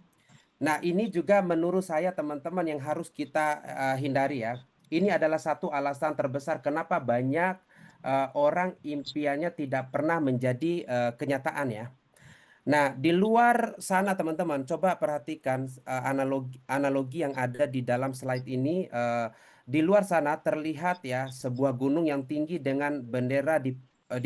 Nah, ini juga menurut saya teman-teman yang harus kita hindari ya. Ini adalah satu alasan terbesar kenapa banyak orang impiannya tidak pernah menjadi kenyataan ya. Nah, di luar sana teman-teman, coba perhatikan analogi yang ada di dalam slide ini. Di luar sana terlihat ya sebuah gunung yang tinggi dengan bendera di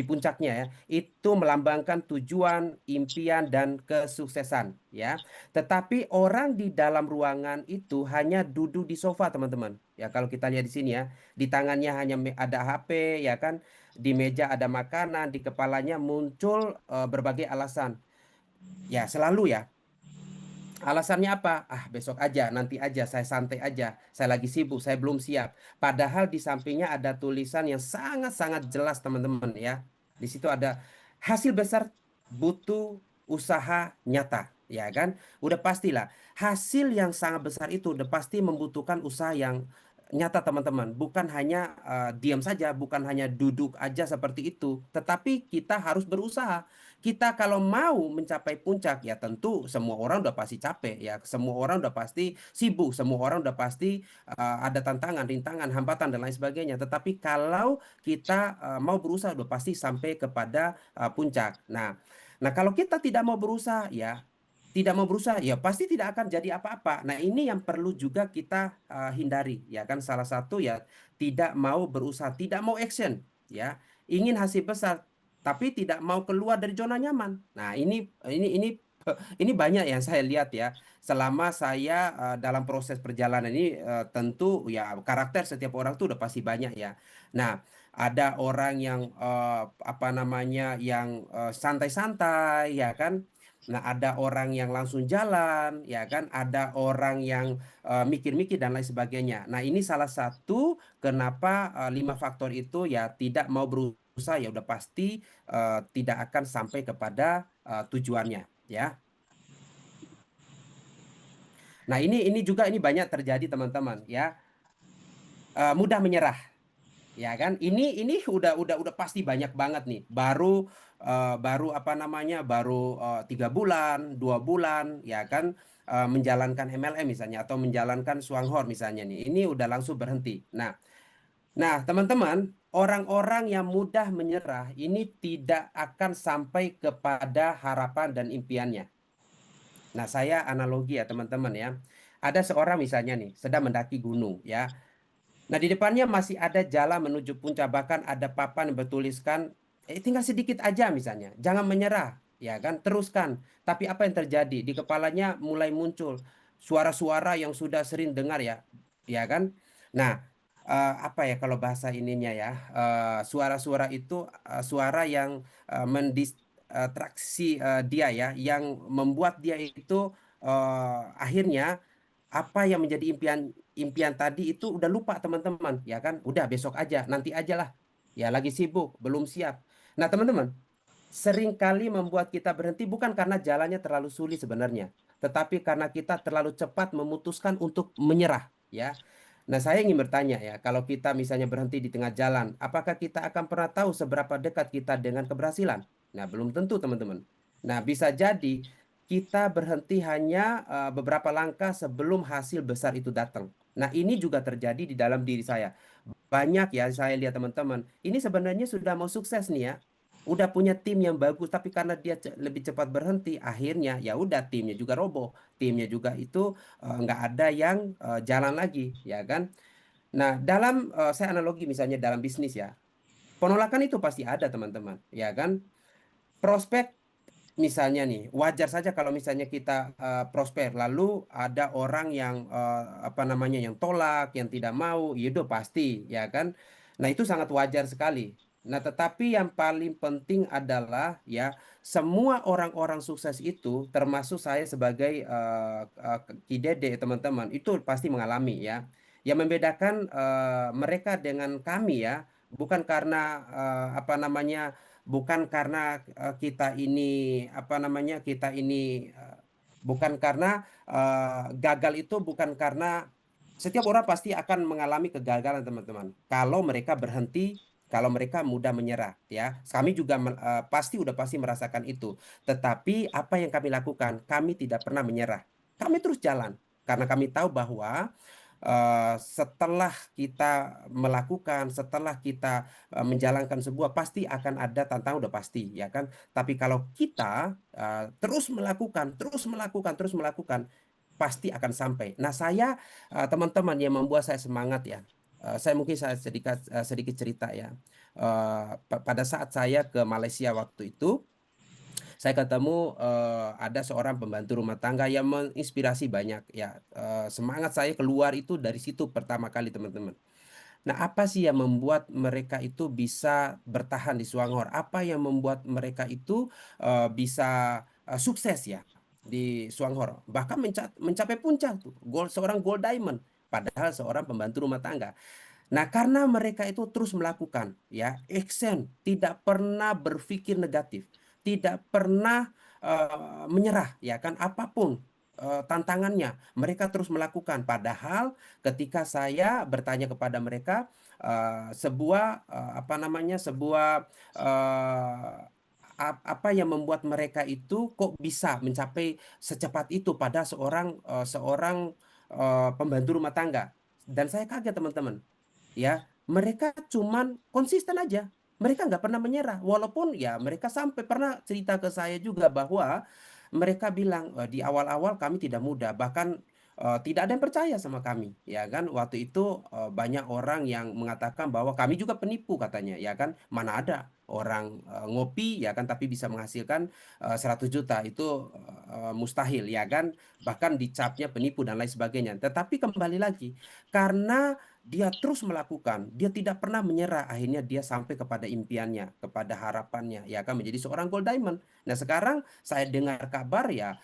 puncaknya ya. Itu melambangkan tujuan, impian dan kesuksesan ya. Tetapi orang di dalam ruangan itu hanya duduk di sofa teman-teman. Ya, kalau kita lihat di sini ya, di tangannya hanya ada HP ya kan, di meja ada makanan, di kepalanya muncul berbagai alasan. Ya, selalu ya. Alasannya apa? Ah, besok aja, nanti aja, saya santai aja, saya lagi sibuk, saya belum siap. Padahal di sampingnya ada tulisan yang sangat-sangat jelas, teman-teman ya. Di situ ada hasil besar butuh usaha nyata, ya kan? Udah pastilah. Hasil yang sangat besar itu udah pasti membutuhkan usaha yang nyata, teman-teman. Bukan hanya diam saja, bukan hanya duduk aja seperti itu, tetapi kita harus berusaha. Kita kalau mau mencapai puncak ya tentu semua orang udah pasti capek ya, semua orang udah pasti sibuk, semua orang udah pasti ada tantangan, rintangan, hambatan dan lain sebagainya. Tetapi kalau kita mau berusaha udah pasti sampai kepada puncak. Nah, kalau kita tidak mau berusaha ya tidak mau berusaha ya pasti tidak akan jadi apa-apa. Nah, ini yang perlu juga kita hindari ya kan, salah satu ya tidak mau berusaha, tidak mau action ya. Ingin hasil besar tapi tidak mau keluar dari zona nyaman. Nah, ini banyak yang saya lihat ya. Selama saya dalam proses perjalanan ini tentu ya karakter setiap orang tuh udah pasti banyak ya. Nah, ada orang yang apa namanya yang santai-santai ya kan. Nah, ada orang yang langsung jalan ya kan, ada orang yang mikir-mikir dan lain sebagainya. Nah, ini salah satu kenapa 5 faktor itu ya tidak mau berusaha ya udah pasti tidak akan sampai kepada tujuannya ya. Nah, ini juga ini banyak terjadi teman-teman ya. Mudah menyerah ya kan. Ini udah pasti banyak banget nih. Baru apa namanya? Baru 3 bulan, 2 bulan ya kan menjalankan MLM misalnya atau menjalankan Swanghor misalnya nih. Ini udah langsung berhenti. Nah, teman-teman, orang-orang yang mudah menyerah ini tidak akan sampai kepada harapan dan impiannya. Nah, saya analogi ya teman-teman ya. Ada seorang misalnya nih sedang mendaki gunung ya. Nah, di depannya masih ada jalan menuju puncak, bahkan ada papan yang bertuliskan tinggal sedikit aja misalnya. Jangan menyerah, ya kan? Teruskan. Tapi apa yang terjadi? Di kepalanya mulai muncul suara-suara yang sudah sering dengar ya kan? Nah, apa ya kalau bahasa ininya ya? Suara-suara itu suara yang mendistraksi dia ya, yang membuat dia itu akhirnya apa yang menjadi impian impian tadi itu udah lupa teman-teman ya kan, udah besok aja nanti aja lah, ya lagi sibuk belum siap. Nah teman-teman, seringkali membuat kita berhenti bukan karena jalannya terlalu sulit sebenarnya, tetapi karena kita terlalu cepat memutuskan untuk menyerah ya. Nah, saya ingin bertanya ya, kalau kita misalnya berhenti di tengah jalan, apakah kita akan pernah tahu seberapa dekat kita dengan keberhasilan? Nah, belum tentu teman-teman. Nah, bisa jadi kita berhenti hanya beberapa langkah sebelum hasil besar itu datang. Nah, ini juga terjadi di dalam diri saya. Banyak ya saya lihat teman-teman, ini sebenarnya sudah mau sukses nih ya. Udah punya tim yang bagus, tapi karena dia lebih cepat berhenti, akhirnya ya udah timnya juga roboh. Timnya juga itu nggak ada yang jalan lagi, ya kan? Nah, dalam saya analogi misalnya dalam bisnis ya, penolakan itu pasti ada teman-teman, ya kan? Prospek misalnya nih, wajar saja kalau misalnya kita prosper, lalu ada orang yang apa namanya yang tolak, yang tidak mau, itu pasti, ya kan? Nah, itu sangat wajar sekali. Nah, tetapi yang paling penting adalah ya semua orang-orang sukses itu, termasuk saya sebagai Kidede teman-teman, itu pasti mengalami ya. Yang membedakan mereka dengan kami ya, bukan karena apa namanya bukan karena kita ini apa namanya kita ini bukan karena gagal itu bukan karena setiap orang pasti akan mengalami kegagalan teman-teman. Kalau mereka berhenti, kalau mereka mudah menyerah ya. Kami juga pasti udah pasti merasakan itu. Tetapi apa yang kami lakukan? Kami tidak pernah menyerah. Kami terus jalan karena kami tahu bahwa setelah kita melakukan, setelah kita menjalankan sebuah, pasti akan ada tantangan, udah pasti, ya kan? Tapi kalau kita terus melakukan, terus melakukan, terus melakukan, pasti akan sampai. Nah, saya teman-teman yang membuat saya semangat ya. Saya sedikit cerita ya. Pada saat saya ke Malaysia waktu itu, saya ketemu ada seorang pembantu rumah tangga yang menginspirasi banyak ya. Semangat saya keluar itu dari situ pertama kali, teman-teman. Nah, apa sih yang membuat mereka itu bisa bertahan di Selangor? Apa yang membuat mereka itu bisa sukses ya di Selangor? Bahkan mencapai puncak tuh, seorang gold diamond. Padahal seorang pembantu rumah tangga. Nah, karena mereka itu terus melakukan, ya, action, tidak pernah berpikir negatif, tidak pernah menyerah, ya kan, apapun tantangannya, mereka terus melakukan. Padahal ketika saya bertanya kepada mereka, apa namanya, apa yang membuat mereka itu kok bisa mencapai secepat itu pada seorang pembantu rumah tangga. Dan saya kaget, teman-teman, ya, mereka cuman konsisten aja, mereka nggak pernah menyerah, walaupun ya mereka sampai pernah cerita ke saya juga bahwa mereka bilang, di awal-awal kami tidak mudah, bahkan tidak ada yang percaya sama kami, ya kan, waktu itu banyak orang yang mengatakan bahwa kami juga penipu katanya, ya kan, mana ada orang ngopi, ya kan, tapi bisa menghasilkan 100 juta itu mustahil, ya kan, bahkan dicapnya penipu dan lain sebagainya. Tetapi kembali lagi, karena dia terus melakukan, dia tidak pernah menyerah. Akhirnya dia sampai kepada impiannya, kepada harapannya, ya kan, menjadi seorang gold diamond. Nah, sekarang saya dengar kabar ya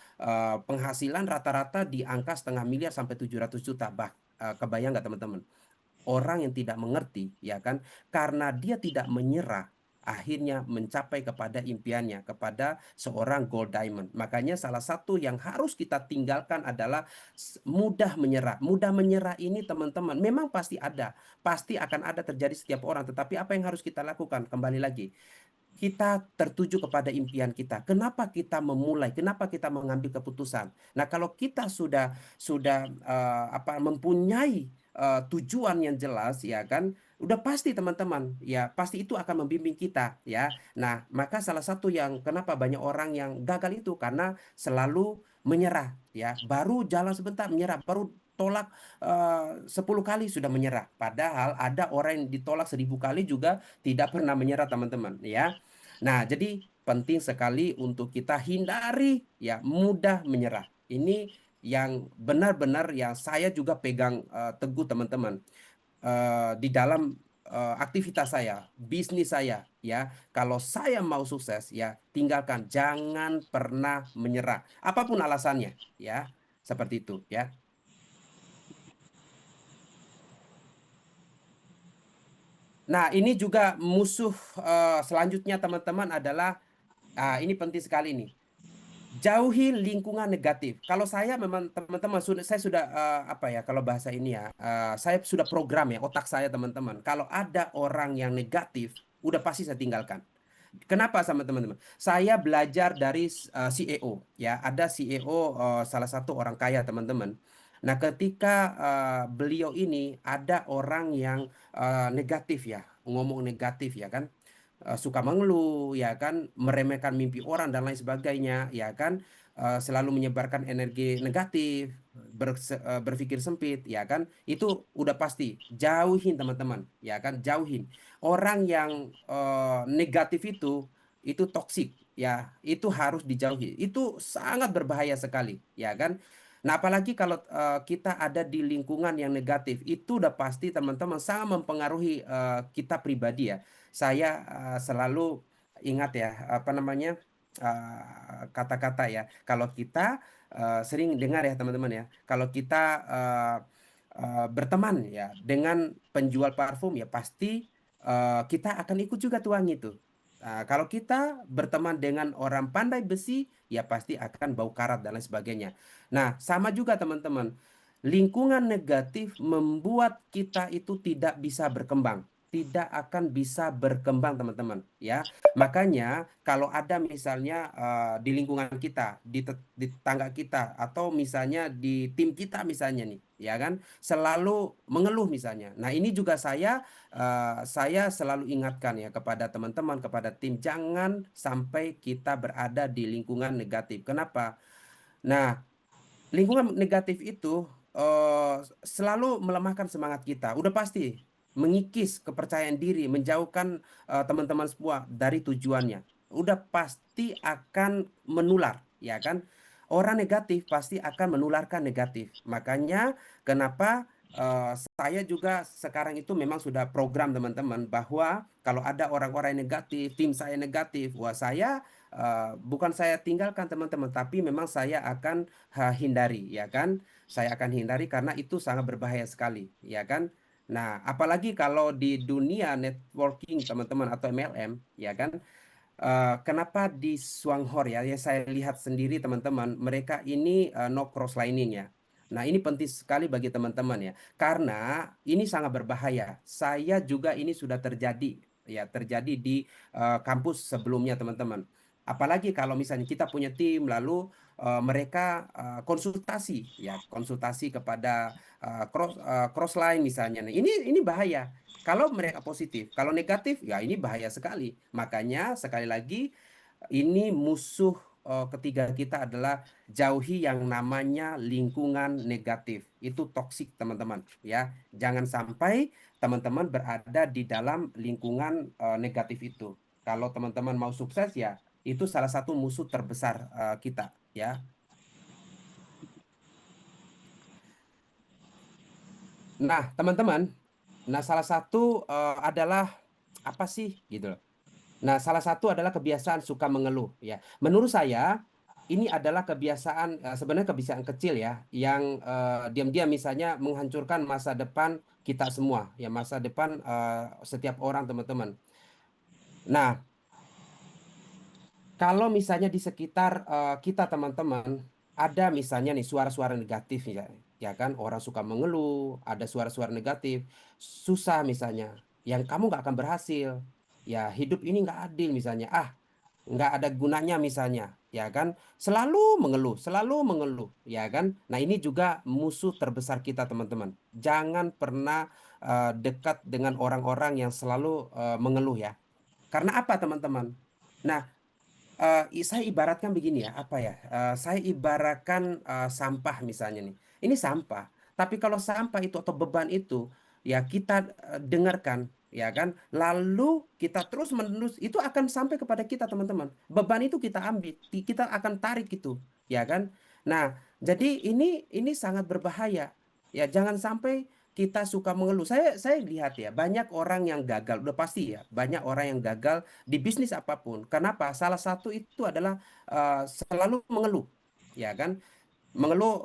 penghasilan rata-rata di angka 500 miliar sampai 700 juta. Kebayang nggak, teman-teman? Orang yang tidak mengerti, ya kan, karena dia tidak menyerah, akhirnya mencapai kepada impiannya, kepada seorang gold diamond. Makanya salah satu yang harus kita tinggalkan adalah mudah menyerah. Mudah menyerah ini, teman-teman, memang pasti akan ada terjadi setiap orang. Tetapi apa yang harus kita lakukan? Kembali lagi, kita tertuju kepada impian kita. Kenapa kita memulai? Kenapa kita mengambil keputusan? Nah, kalau kita sudah mempunyai tujuan yang jelas, ya kan, udah pasti, teman-teman, ya pasti itu akan membimbing kita, ya. Nah, maka salah satu yang kenapa banyak orang yang gagal itu karena selalu menyerah, ya. Baru jalan sebentar menyerah, baru tolak 10 kali sudah menyerah. Padahal ada orang yang ditolak 1000 kali juga tidak pernah menyerah, teman-teman, ya. Nah, jadi penting sekali untuk kita hindari ya mudah menyerah. Ini yang benar-benar yang saya juga pegang teguh, teman-teman. Di dalam aktivitas saya, bisnis saya, ya. Kalau saya mau sukses, ya tinggalkan, jangan pernah menyerah. Apapun alasannya, ya. Seperti itu, ya. Nah, ini juga musuh selanjutnya, teman-teman, adalah ini penting sekali nih. Jauhi lingkungan negatif. Kalau saya memang, teman-teman, saya sudah apa ya, kalau bahasa ini ya, saya sudah program ya otak saya, teman-teman. Kalau ada orang yang negatif, udah pasti saya tinggalkan. Kenapa, sama teman-teman? Saya belajar dari CEO, ya. Ada CEO salah satu orang kaya, teman-teman. Nah, ketika beliau ini ada orang yang negatif ya, ngomong negatif, ya kan, suka mengeluh, ya kan, meremehkan mimpi orang dan lain sebagainya, ya kan, selalu menyebarkan energi negatif, berpikir sempit, ya kan, itu udah pasti jauhin, teman-teman, ya kan, jauhin orang yang negatif itu toksik, ya, itu harus dijauhi, itu sangat berbahaya sekali, ya kan. Nah, apalagi kalau kita ada di lingkungan yang negatif, itu udah pasti, teman-teman, sangat mempengaruhi kita pribadi ya. Saya selalu ingat ya, apa namanya, kata-kata ya. Kalau kita sering dengar ya, teman-teman, ya. Kalau kita berteman ya dengan penjual parfum, ya pasti kita akan ikut juga tuang itu. Kalau kita berteman dengan orang pandai besi, ya pasti akan bau karat dan lain sebagainya. Nah, sama juga, teman-teman. Lingkungan negatif membuat kita itu tidak bisa berkembang. tidak akan bisa berkembang teman-teman ya. Makanya kalau ada misalnya di lingkungan kita, di tetangga kita, atau misalnya di tim kita misalnya nih, ya kan, selalu mengeluh misalnya. Nah ini juga saya selalu ingatkan ya kepada teman-teman, kepada tim, jangan sampai kita berada di lingkungan negatif. Kenapa? Nah, lingkungan negatif itu selalu melemahkan semangat kita. Udah pasti mengikis kepercayaan diri, menjauhkan teman-teman semua dari tujuannya. Udah pasti akan menular, ya kan? Orang negatif pasti akan menularkan negatif. Makanya kenapa saya juga sekarang itu memang sudah program teman-teman bahwa kalau ada orang-orang yang negatif, tim saya negatif, wah saya bukan saya tinggalkan teman-teman, tapi memang saya akan hindari ya kan, saya akan hindari karena itu sangat berbahaya sekali ya kan. Nah apalagi kalau di dunia networking teman-teman atau MLM ya kan. Kenapa di Swanghor ya, yang saya lihat sendiri teman-teman, mereka ini no cross lining ya. Nah, ini penting sekali bagi teman-teman ya, karena ini sangat berbahaya. Saya juga ini sudah terjadi ya, terjadi di kampus sebelumnya teman-teman. Apalagi kalau misalnya kita punya tim, lalu mereka konsultasi ya, konsultasi kepada cross line misalnya. Nah, ini bahaya. Kalau mereka positif, kalau negatif, ya ini bahaya sekali. Makanya sekali lagi ini musuh ketiga kita adalah jauhi yang namanya lingkungan negatif. Itu toksik teman-teman ya. Jangan sampai teman-teman berada di dalam lingkungan negatif itu. Kalau teman-teman mau sukses ya itu salah satu musuh terbesar kita ya. Nah, teman-teman, nah salah satu adalah apa sih gitu loh. Nah, salah satu adalah kebiasaan suka mengeluh ya. Menurut saya ini adalah kebiasaan sebenarnya kebiasaan kecil ya yang diam-diam misalnya menghancurkan masa depan kita semua ya, masa depan setiap orang teman-teman. Nah, kalau misalnya di sekitar kita teman-teman ada misalnya nih suara-suara negatif ya, ya kan orang suka mengeluh, ada suara-suara negatif, susah misalnya, yang kamu nggak akan berhasil, ya hidup ini nggak adil misalnya, nggak ada gunanya misalnya, ya kan, selalu mengeluh, ya kan. Nah ini juga musuh terbesar kita teman-teman. Jangan pernah dekat dengan orang-orang yang selalu mengeluh ya. Karena apa teman-teman? Nah, saya ibaratkan begini ya, apa ya? Saya ibaratkan sampah misalnya nih. Ini sampah. Tapi kalau sampah itu atau beban itu ya kita dengarkan, ya kan? Lalu kita terus menerus itu akan sampai kepada kita teman-teman. Beban itu kita ambil, kita akan tarik gitu, ya kan? Nah, jadi ini sangat berbahaya. Ya, jangan sampai kita suka mengeluh. Saya lihat ya, banyak orang yang gagal, udah pasti ya, banyak orang yang gagal di bisnis apapun. Kenapa? Salah satu itu adalah selalu mengeluh, ya kan? Mengeluh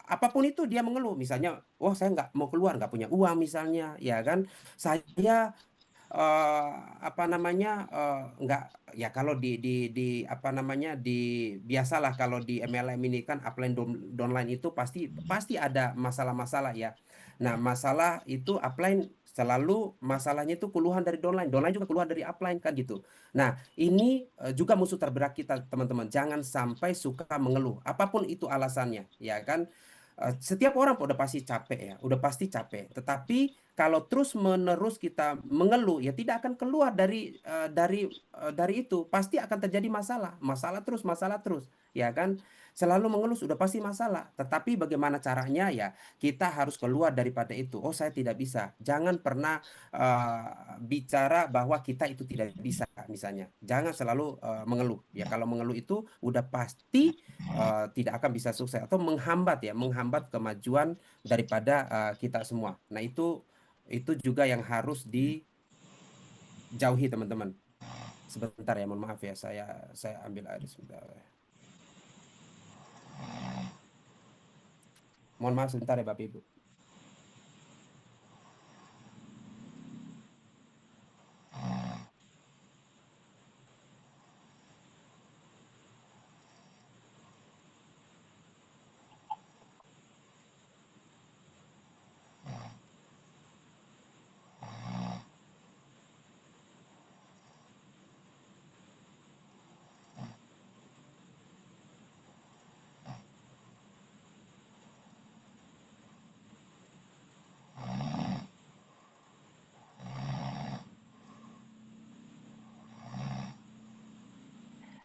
apapun itu dia mengeluh. Misalnya, wah saya nggak mau keluar, nggak punya uang misalnya, ya kan? Saya eh, apa namanya nggak ya kalau di apa namanya di biasalah kalau di MLM ini kan upline downline itu pasti pasti ada masalah-masalah ya. Nah, masalah itu upline selalu masalahnya itu keluhan dari downline, downline juga keluhan dari upline kan gitu. Nah, ini juga musuh terberat kita teman-teman. Jangan sampai suka mengeluh, apapun itu alasannya, ya kan? Setiap orang udah pasti capek ya, udah pasti capek. Tetapi kalau terus-menerus kita mengeluh, ya tidak akan keluar dari itu. Pasti akan terjadi masalah terus, ya kan? Selalu mengeluh sudah pasti masalah. Tetapi bagaimana caranya ya? Kita harus keluar daripada itu. Oh, saya tidak bisa. Jangan pernah bicara bahwa kita itu tidak bisa, misalnya. Jangan selalu mengeluh. Ya, kalau mengeluh itu udah pasti tidak akan bisa sukses atau menghambat ya, menghambat kemajuan daripada kita semua. Nah, itu juga yang harus dijauhi teman-teman. Sebentar ya, mohon maaf ya, saya ambil air sebentar. Mohon maaf sebentar ya Bapak Ibu.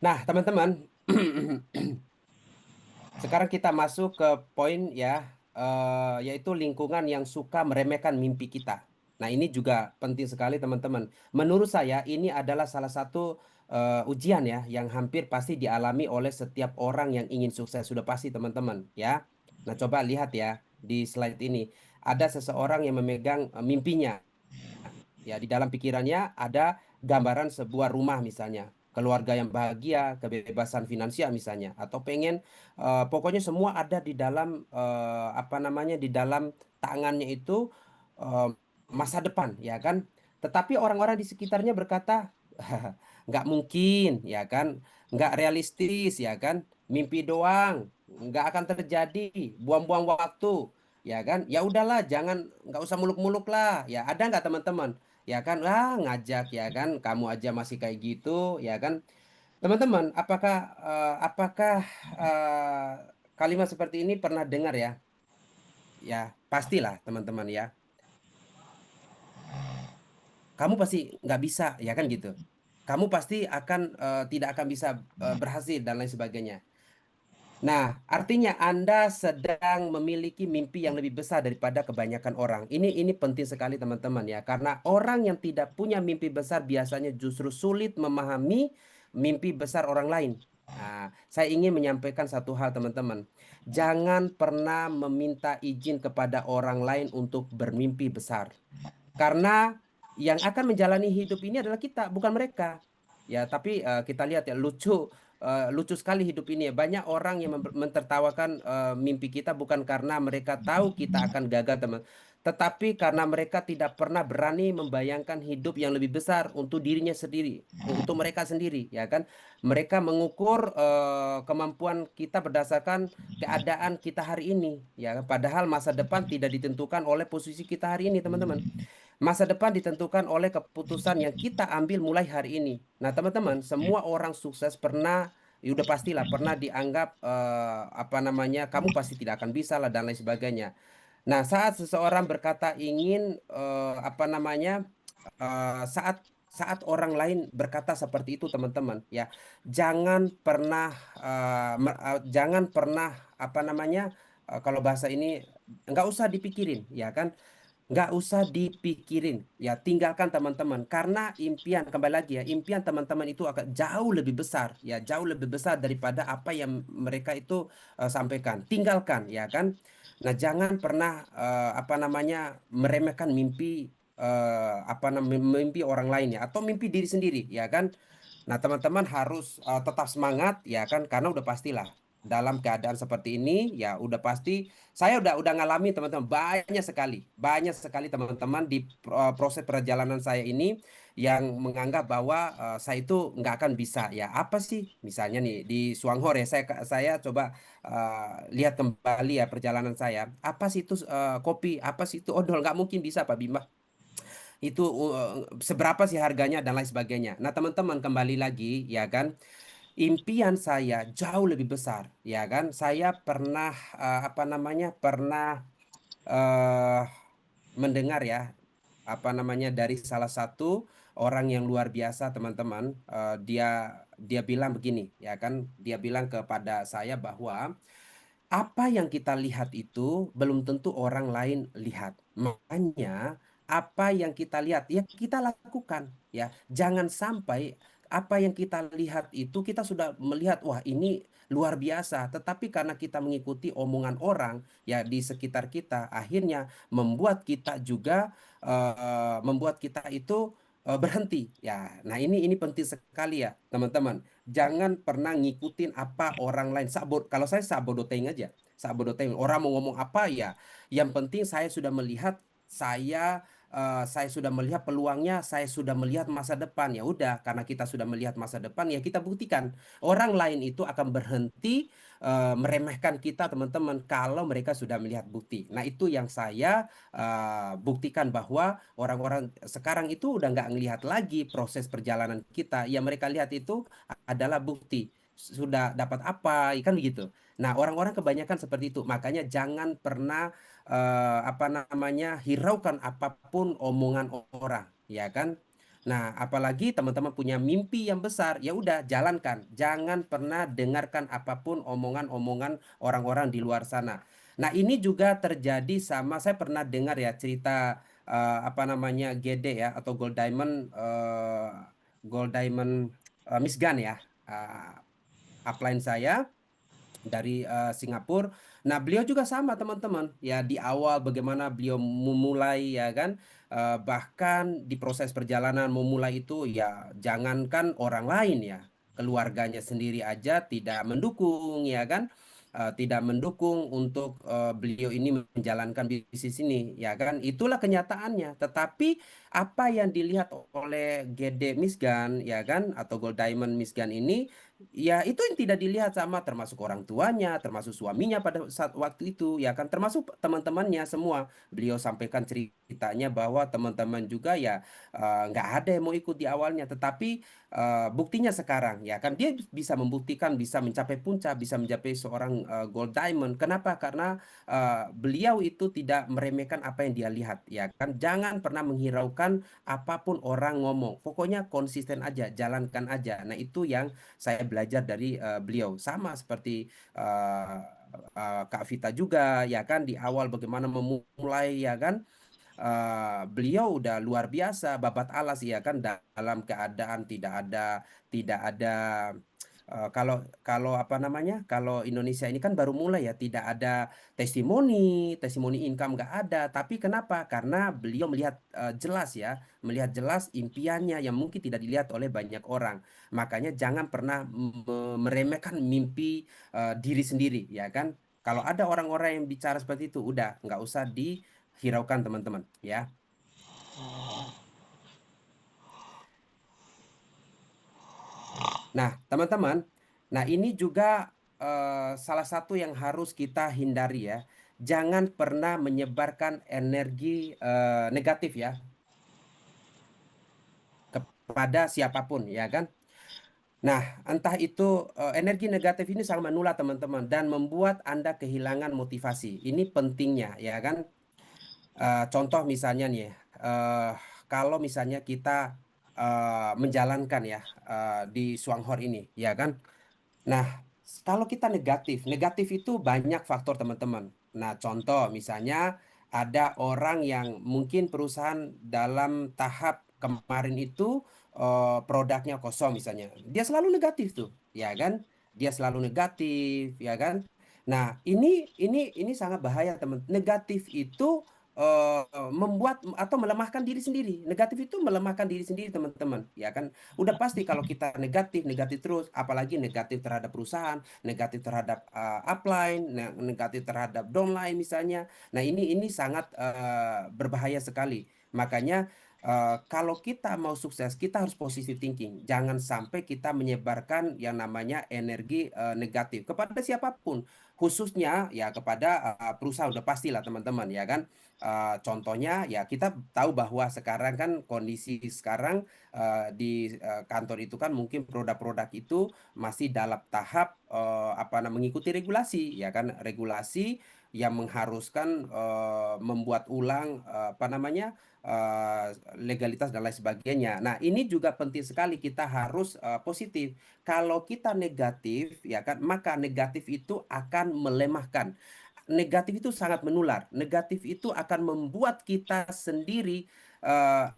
Nah, teman-teman, sekarang kita masuk ke poin ya, yaitu lingkungan yang suka meremehkan mimpi kita. Nah, ini juga penting sekali, teman-teman. Menurut saya, ini adalah salah satu ujian ya, yang hampir pasti dialami oleh setiap orang yang ingin sukses. Sudah pasti, teman-teman, ya. Nah, coba lihat ya di slide ini. Ada seseorang yang memegang mimpinya. Ya, di dalam pikirannya ada gambaran sebuah rumah misalnya, keluarga yang bahagia, kebebasan finansial misalnya, atau pengen pokoknya semua ada di dalam apa namanya di dalam tangannya itu eh, masa depan, ya kan? Tetapi orang-orang di sekitarnya berkata, nggak mungkin, ya kan? Nggak realistis, ya kan? Mimpi doang, nggak akan terjadi, buang-buang waktu, ya kan? Ya udahlah, jangan nggak usah muluk-muluk lah, ya ada nggak teman-teman? Ya kan, ngajak ya kan, kamu aja masih kayak gitu, ya kan, teman-teman, apakah kalimat seperti ini pernah dengar ya? Ya pastilah, teman-teman, ya, kamu pasti nggak bisa, ya kan gitu, kamu pasti akan tidak akan bisa berhasil dan lain sebagainya. Nah, artinya Anda sedang memiliki mimpi yang lebih besar daripada kebanyakan orang. Ini penting sekali, teman-teman, ya, karena orang yang tidak punya mimpi besar biasanya justru sulit memahami mimpi besar orang lain. Nah, saya ingin menyampaikan satu hal, teman-teman. Jangan pernah meminta izin kepada orang lain untuk bermimpi besar. Karena yang akan menjalani hidup ini adalah kita, bukan mereka. Ya, tapi kita lihat ya, lucu sekali hidup ini ya. Banyak orang yang mentertawakan mimpi kita bukan karena mereka tahu kita akan gagal, teman. Tetapi karena mereka tidak pernah berani membayangkan hidup yang lebih besar untuk dirinya sendiri, untuk mereka sendiri, ya kan? Mereka mengukur kemampuan kita berdasarkan keadaan kita hari ini, ya. Padahal masa depan tidak ditentukan oleh posisi kita hari ini, teman-teman. Masa depan ditentukan oleh keputusan yang kita ambil mulai hari ini. Nah, teman-teman, semua orang sukses pernah, ya udah pastilah, pernah dianggap apa namanya, kamu pasti tidak akan bisa lah dan lain sebagainya. Nah, saat seseorang berkata ingin apa namanya, saat saat orang lain berkata seperti itu, teman-teman, ya, jangan pernah apa namanya, kalau bahasa ini nggak usah dipikirin, ya kan? Nggak usah dipikirin, ya, tinggalkan, teman-teman, karena impian, kembali lagi ya, impian teman-teman itu akan jauh lebih besar, ya, jauh lebih besar daripada apa yang mereka itu sampaikan. Tinggalkan, ya kan. Nah, jangan pernah apa namanya meremehkan mimpi apa namanya mimpi orang lain, ya, atau mimpi diri sendiri, ya kan. Nah, teman-teman harus tetap semangat, ya kan, karena udah pastilah dalam keadaan seperti ini, ya udah pasti saya udah ngalami, teman-teman, banyak sekali teman-teman di proses perjalanan saya ini yang menganggap bahwa saya itu nggak akan bisa. Ya apa sih? Misalnya nih di Suanghor ya, saya coba lihat kembali ya perjalanan saya. Apa sih itu kopi? Apa sih itu odol? Nggak mungkin bisa, Pak Bima. Itu seberapa sih harganya dan lain sebagainya. Nah, teman-teman, kembali lagi, ya kan, impian saya jauh lebih besar, ya kan. Saya pernah apa namanya pernah eh, mendengar ya, apa namanya, dari salah satu orang yang luar biasa, teman-teman. Dia dia bilang begini, ya kan, dia bilang kepada saya bahwa apa yang kita lihat itu belum tentu orang lain lihat. Makanya apa yang kita lihat ya kita lakukan, ya. Jangan sampai apa yang kita lihat itu kita sudah melihat, wah, ini luar biasa, tetapi karena kita mengikuti omongan orang ya di sekitar kita, akhirnya membuat kita itu berhenti. Ya, nah, ini penting sekali ya, teman-teman. Jangan pernah ngikutin apa orang lain. Kalau saya sabodoteng aja. Sabodoteng. Orang mau ngomong apa ya. Yang penting saya sudah melihat peluangnya, saya sudah melihat masa depan. Ya udah, karena kita sudah melihat masa depan, ya kita buktikan. Orang lain itu akan berhenti meremehkan kita, teman-teman, kalau mereka sudah melihat bukti. Nah, itu yang saya buktikan bahwa orang-orang sekarang itu udah nggak ngelihat lagi proses perjalanan kita. Yang mereka lihat itu adalah bukti sudah dapat apa, kan begitu. Nah, orang-orang kebanyakan seperti itu. Makanya jangan pernah apa namanya hiraukan apapun omongan orang, ya kan. Nah, apalagi teman-teman punya mimpi yang besar, ya udah jalankan. Jangan pernah dengarkan apapun omongan-omongan orang-orang di luar sana. Nah, ini juga terjadi sama saya pernah dengar ya cerita apa namanya GD ya atau Gold Diamond Miss Gun ya. Uh, Upline saya dari Singapura. Nah, beliau juga sama teman-teman. Ya di awal bagaimana beliau memulai ya kan. Bahkan di proses perjalanan memulai itu ya jangankan orang lain ya, keluarganya sendiri aja tidak mendukung ya kan. Tidak mendukung untuk beliau ini menjalankan bisnis ini ya kan. Itulah kenyataannya. Tetapi apa yang dilihat oleh GD Misgan ya kan atau Gold Diamond Misgan ini ya itu yang tidak dilihat sama termasuk orang tuanya, termasuk suaminya pada saat waktu itu ya kan, termasuk teman-temannya semua. Beliau sampaikan ceritanya bahwa teman-teman juga ya nggak ada yang mau ikut di awalnya, tetapi buktinya sekarang ya kan dia bisa membuktikan bisa mencapai puncak, bisa mencapai seorang gold diamond. Kenapa? Karena beliau itu tidak meremehkan apa yang dia lihat ya kan. Jangan pernah menghiraukan apapun orang ngomong. Pokoknya konsisten aja, jalankan aja. Nah, itu yang saya belajar dari beliau sama seperti eh, Kak Vita juga ya kan di awal bagaimana memulai ya kan. Beliau udah luar biasa babat alas ya kan dalam keadaan tidak ada kalau kalau apa namanya kalau Indonesia ini kan baru mulai ya tidak ada testimoni testimoni income nggak ada, tapi kenapa? Karena beliau melihat jelas ya, melihat jelas impiannya yang mungkin tidak dilihat oleh banyak orang. Makanya jangan pernah meremehkan mimpi diri sendiri ya kan. Kalau ada orang-orang yang bicara seperti itu udah nggak usah dihiraukan teman-teman ya. Nah, teman-teman, nah ini juga salah satu yang harus kita hindari ya. Jangan pernah menyebarkan energi negatif ya kepada siapapun ya kan. Nah, entah itu energi negatif ini sangat menular teman-teman dan membuat Anda kehilangan motivasi. Ini pentingnya ya kan. Contoh misalnya nih, eh, kalau misalnya kita menjalankan ya di Swanghor ini ya kan. Nah, kalau kita negatif, negatif itu banyak faktor teman-teman. Nah, contoh misalnya ada orang yang mungkin perusahaan dalam tahap kemarin itu produknya kosong misalnya. Dia selalu negatif tuh, ya kan? Dia selalu negatif, ya kan? Nah, ini sangat bahaya teman. Negatif itu membuat atau melemahkan diri sendiri. Negatif itu melemahkan diri sendiri teman-teman, ya kan? Udah pasti kalau kita negatif, negatif terus, apalagi negatif terhadap perusahaan, negatif terhadap upline, negatif terhadap downline misalnya. Nah, ini sangat berbahaya sekali. Makanya kalau kita mau sukses, kita harus positive thinking. Jangan sampai kita menyebarkan yang namanya energi negatif kepada siapapun, khususnya ya kepada perusahaan. Udah pastilah teman-teman, ya kan. Contohnya ya kita tahu bahwa sekarang kan kondisi sekarang di kantor itu kan mungkin produk-produk itu masih dalam tahap apa namanya mengikuti regulasi ya kan, regulasi yang mengharuskan membuat ulang apa namanya legalitas dan lain sebagainya. Nah, ini juga penting sekali kita harus positif. Kalau kita negatif ya kan, maka negatif itu akan melemahkan. Negatif itu sangat menular. Negatif itu akan membuat kita sendiri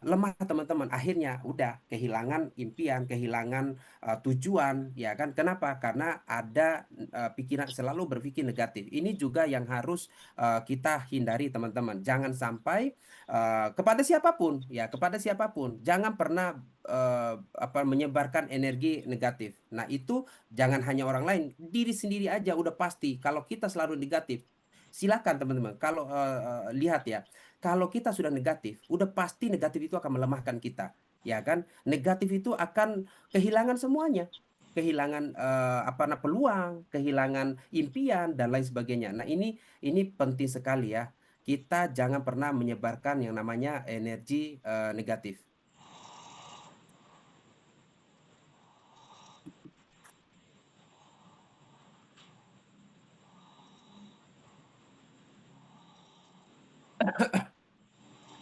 lemah teman-teman. Akhirnya udah kehilangan impian, kehilangan tujuan, ya kan? Kenapa? Karena ada pikiran selalu berpikir negatif. Ini juga yang harus kita hindari teman-teman. Jangan sampai kepada siapapun, ya kepada siapapun. Jangan pernah apa menyebarkan energi negatif. Nah, itu jangan hanya orang lain, diri sendiri aja udah pasti. Kalau kita selalu negatif, silakan teman-teman. Kalau lihat ya, kalau kita sudah negatif, udah pasti negatif itu akan melemahkan kita, ya kan? Negatif itu akan kehilangan semuanya, kehilangan apa peluang, kehilangan impian dan lain sebagainya. Nah, ini penting sekali ya. Kita jangan pernah menyebarkan yang namanya energi negatif.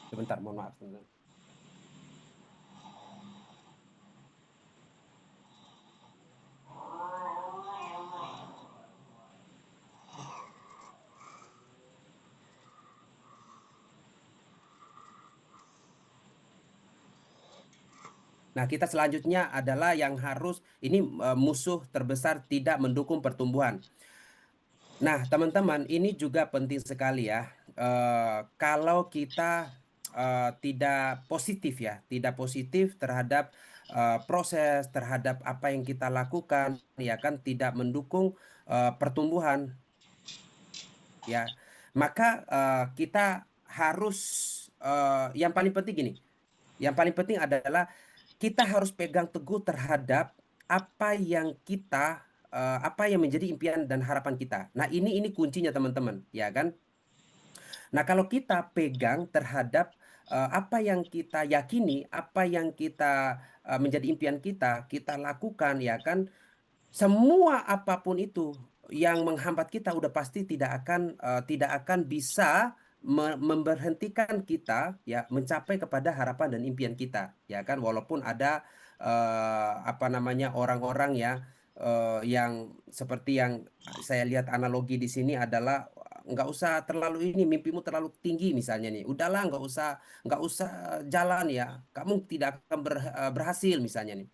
Sebentar, mohon maaf. Teman-teman. Nah, kita selanjutnya adalah yang harus ini musuh terbesar tidak mendukung pertumbuhan. Nah, teman-teman, ini juga penting sekali ya. Kalau kita tidak positif ya, tidak positif terhadap proses, terhadap apa yang kita lakukan, ya kan, tidak mendukung pertumbuhan, ya, maka kita harus yang paling penting gini. Yang paling penting adalah kita harus pegang teguh terhadap apa yang kita apa yang menjadi impian dan harapan kita. Nah, ini kuncinya teman-teman, ya kan? Nah, kalau kita pegang terhadap apa yang kita yakini, apa yang kita menjadi impian kita, kita lakukan, ya kan? Semua apapun itu yang menghambat kita udah pasti tidak akan bisa memberhentikan kita ya mencapai kepada harapan dan impian kita, ya kan, walaupun ada apa namanya orang-orang ya yang seperti yang saya lihat analogi di sini adalah nggak usah terlalu ini, mimpimu terlalu tinggi misalnya nih, udahlah nggak usah jalan ya, kamu tidak akan berhasil misalnya nih,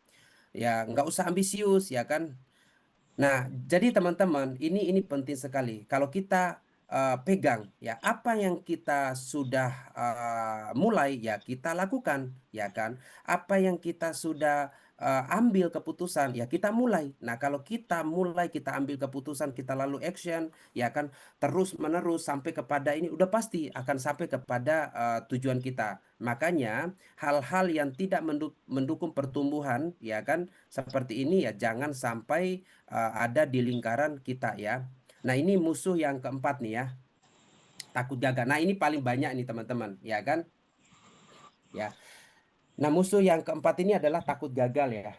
ya nggak usah ambisius, ya kan. Nah, jadi teman-teman, ini penting sekali. Kalau kita pegang ya apa yang kita sudah mulai ya kita lakukan, ya kan. Apa yang kita sudah ambil keputusan ya kita mulai. Nah, kalau kita mulai, kita ambil keputusan, kita lalu action, ya kan, terus menerus sampai kepada ini udah pasti akan sampai kepada tujuan kita. Makanya hal-hal yang tidak mendukung pertumbuhan, ya kan, seperti ini ya jangan sampai ada di lingkaran kita ya. Nah, ini musuh yang keempat nih ya, takut gagal. Nah, ini paling banyak nih teman-teman, ya kan? Ya. Nah, musuh yang keempat ini adalah takut gagal ya.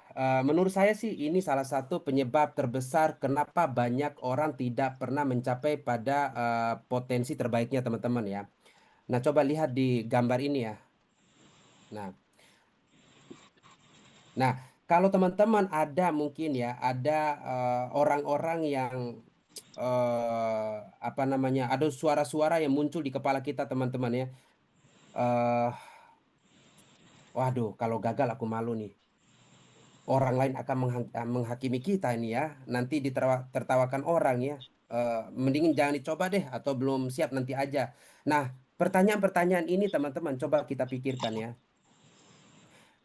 Menurut saya sih ini salah satu penyebab terbesar kenapa banyak orang tidak pernah mencapai pada potensi terbaiknya teman-teman ya. Nah, coba lihat di gambar ini ya. Nah, Nah, kalau teman-teman ada mungkin ya, ada orang-orang yang apa namanya, ada suara-suara yang muncul di kepala kita teman-teman ya. eh Waduh, kalau gagal aku malu nih. Orang lain akan menghakimi kita ini ya. Nanti ditertawakan orang ya. Mendingin jangan dicoba deh, atau belum siap nanti aja. Nah, pertanyaan-pertanyaan ini teman-teman coba kita pikirkan ya.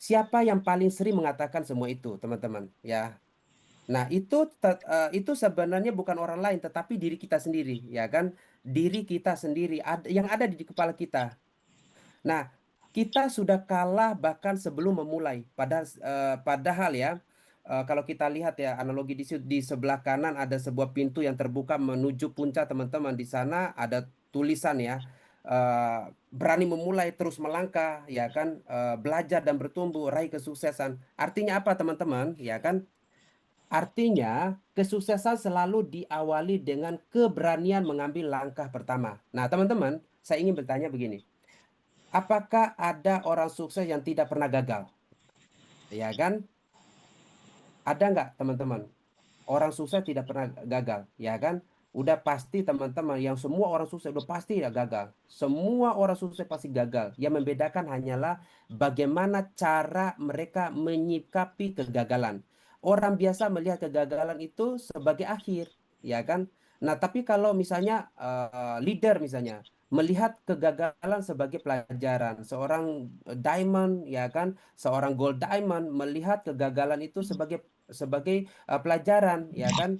Siapa yang paling sering mengatakan semua itu, teman-teman? Ya. Nah, itu sebenarnya bukan orang lain tetapi diri kita sendiri, ya kan? Diri kita sendiri yang ada di kepala kita. Nah, kita sudah kalah bahkan sebelum memulai. Padahal ya, kalau kita lihat ya analogi di sebelah kanan ada sebuah pintu yang terbuka menuju puncak, teman-teman. Di sana ada tulisan ya, berani memulai, terus melangkah, ya kan? Belajar dan bertumbuh, raih kesuksesan. Artinya apa, teman-teman? Ya kan? Artinya, kesuksesan selalu diawali dengan keberanian mengambil langkah pertama. Nah, teman-teman, saya ingin bertanya begini. Apakah ada orang sukses yang tidak pernah gagal? Ya kan? Ada nggak, teman-teman? Orang sukses tidak pernah gagal, ya kan? Udah pasti, teman-teman, yang semua orang sukses udah pasti ya gagal. Semua orang sukses pasti gagal. Yang membedakan hanyalah bagaimana cara mereka menyikapi kegagalan. Orang biasa melihat kegagalan itu sebagai akhir, ya kan? Nah, tapi kalau misalnya leader misalnya melihat kegagalan sebagai pelajaran, seorang diamond, ya kan, seorang gold diamond melihat kegagalan itu sebagai pelajaran, ya kan.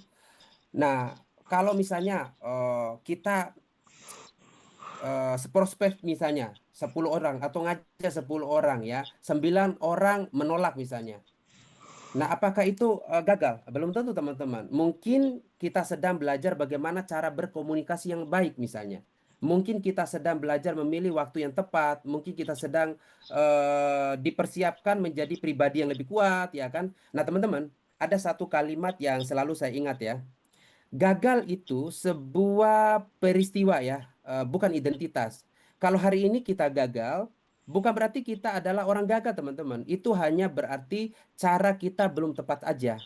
Nah, kalau misalnya kita seprospek misalnya 10 orang atau ngajak 10 orang ya, 9 orang menolak misalnya. Nah, apakah itu gagal? Belum tentu, teman-teman. Mungkin kita sedang belajar bagaimana cara berkomunikasi yang baik misalnya. Mungkin kita sedang belajar memilih waktu yang tepat. Mungkin kita sedang dipersiapkan menjadi pribadi yang lebih kuat, ya kan? Nah, teman-teman, ada satu kalimat yang selalu saya ingat ya. Gagal itu sebuah peristiwa ya, bukan identitas. Kalau hari ini kita gagal, bukan berarti kita adalah orang gagal, teman-teman. Itu hanya berarti cara kita belum tepat aja.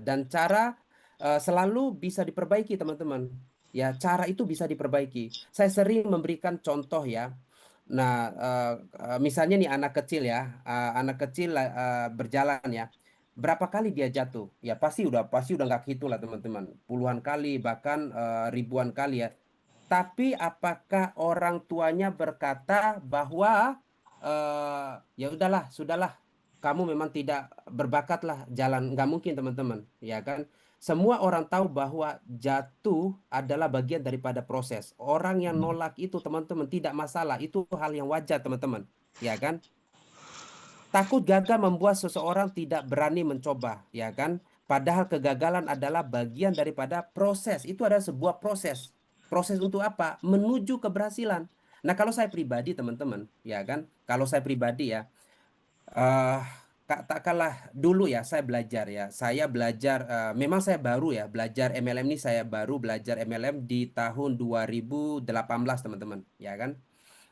Dan cara selalu bisa diperbaiki, teman-teman. Ya, cara itu bisa diperbaiki. Saya sering memberikan contoh ya. Nah, misalnya nih anak kecil ya, anak kecil berjalan ya, berapa kali dia jatuh? Ya pasti udah nggak hitung lah teman-teman, puluhan kali bahkan ribuan kali ya. Tapi apakah orang tuanya berkata bahwa ya udahlah, sudahlah, kamu memang tidak berbakat lah jalan? Nggak mungkin teman-teman, ya kan? Semua orang tahu bahwa jatuh adalah bagian daripada proses. Orang yang nolak itu teman-teman tidak masalah, itu hal yang wajar teman-teman, ya kan? Takut gagal membuat seseorang tidak berani mencoba, ya kan? Padahal kegagalan adalah bagian daripada proses. Itu adalah sebuah proses. Proses untuk apa? Menuju keberhasilan. Nah, kalau saya pribadi, teman-teman, ya kan? Kalau saya pribadi ya, eh katakanlah dulu ya saya belajar ya. Saya belajar, memang saya baru ya belajar MLM ini, saya baru belajar MLM di tahun 2018, teman-teman, ya kan?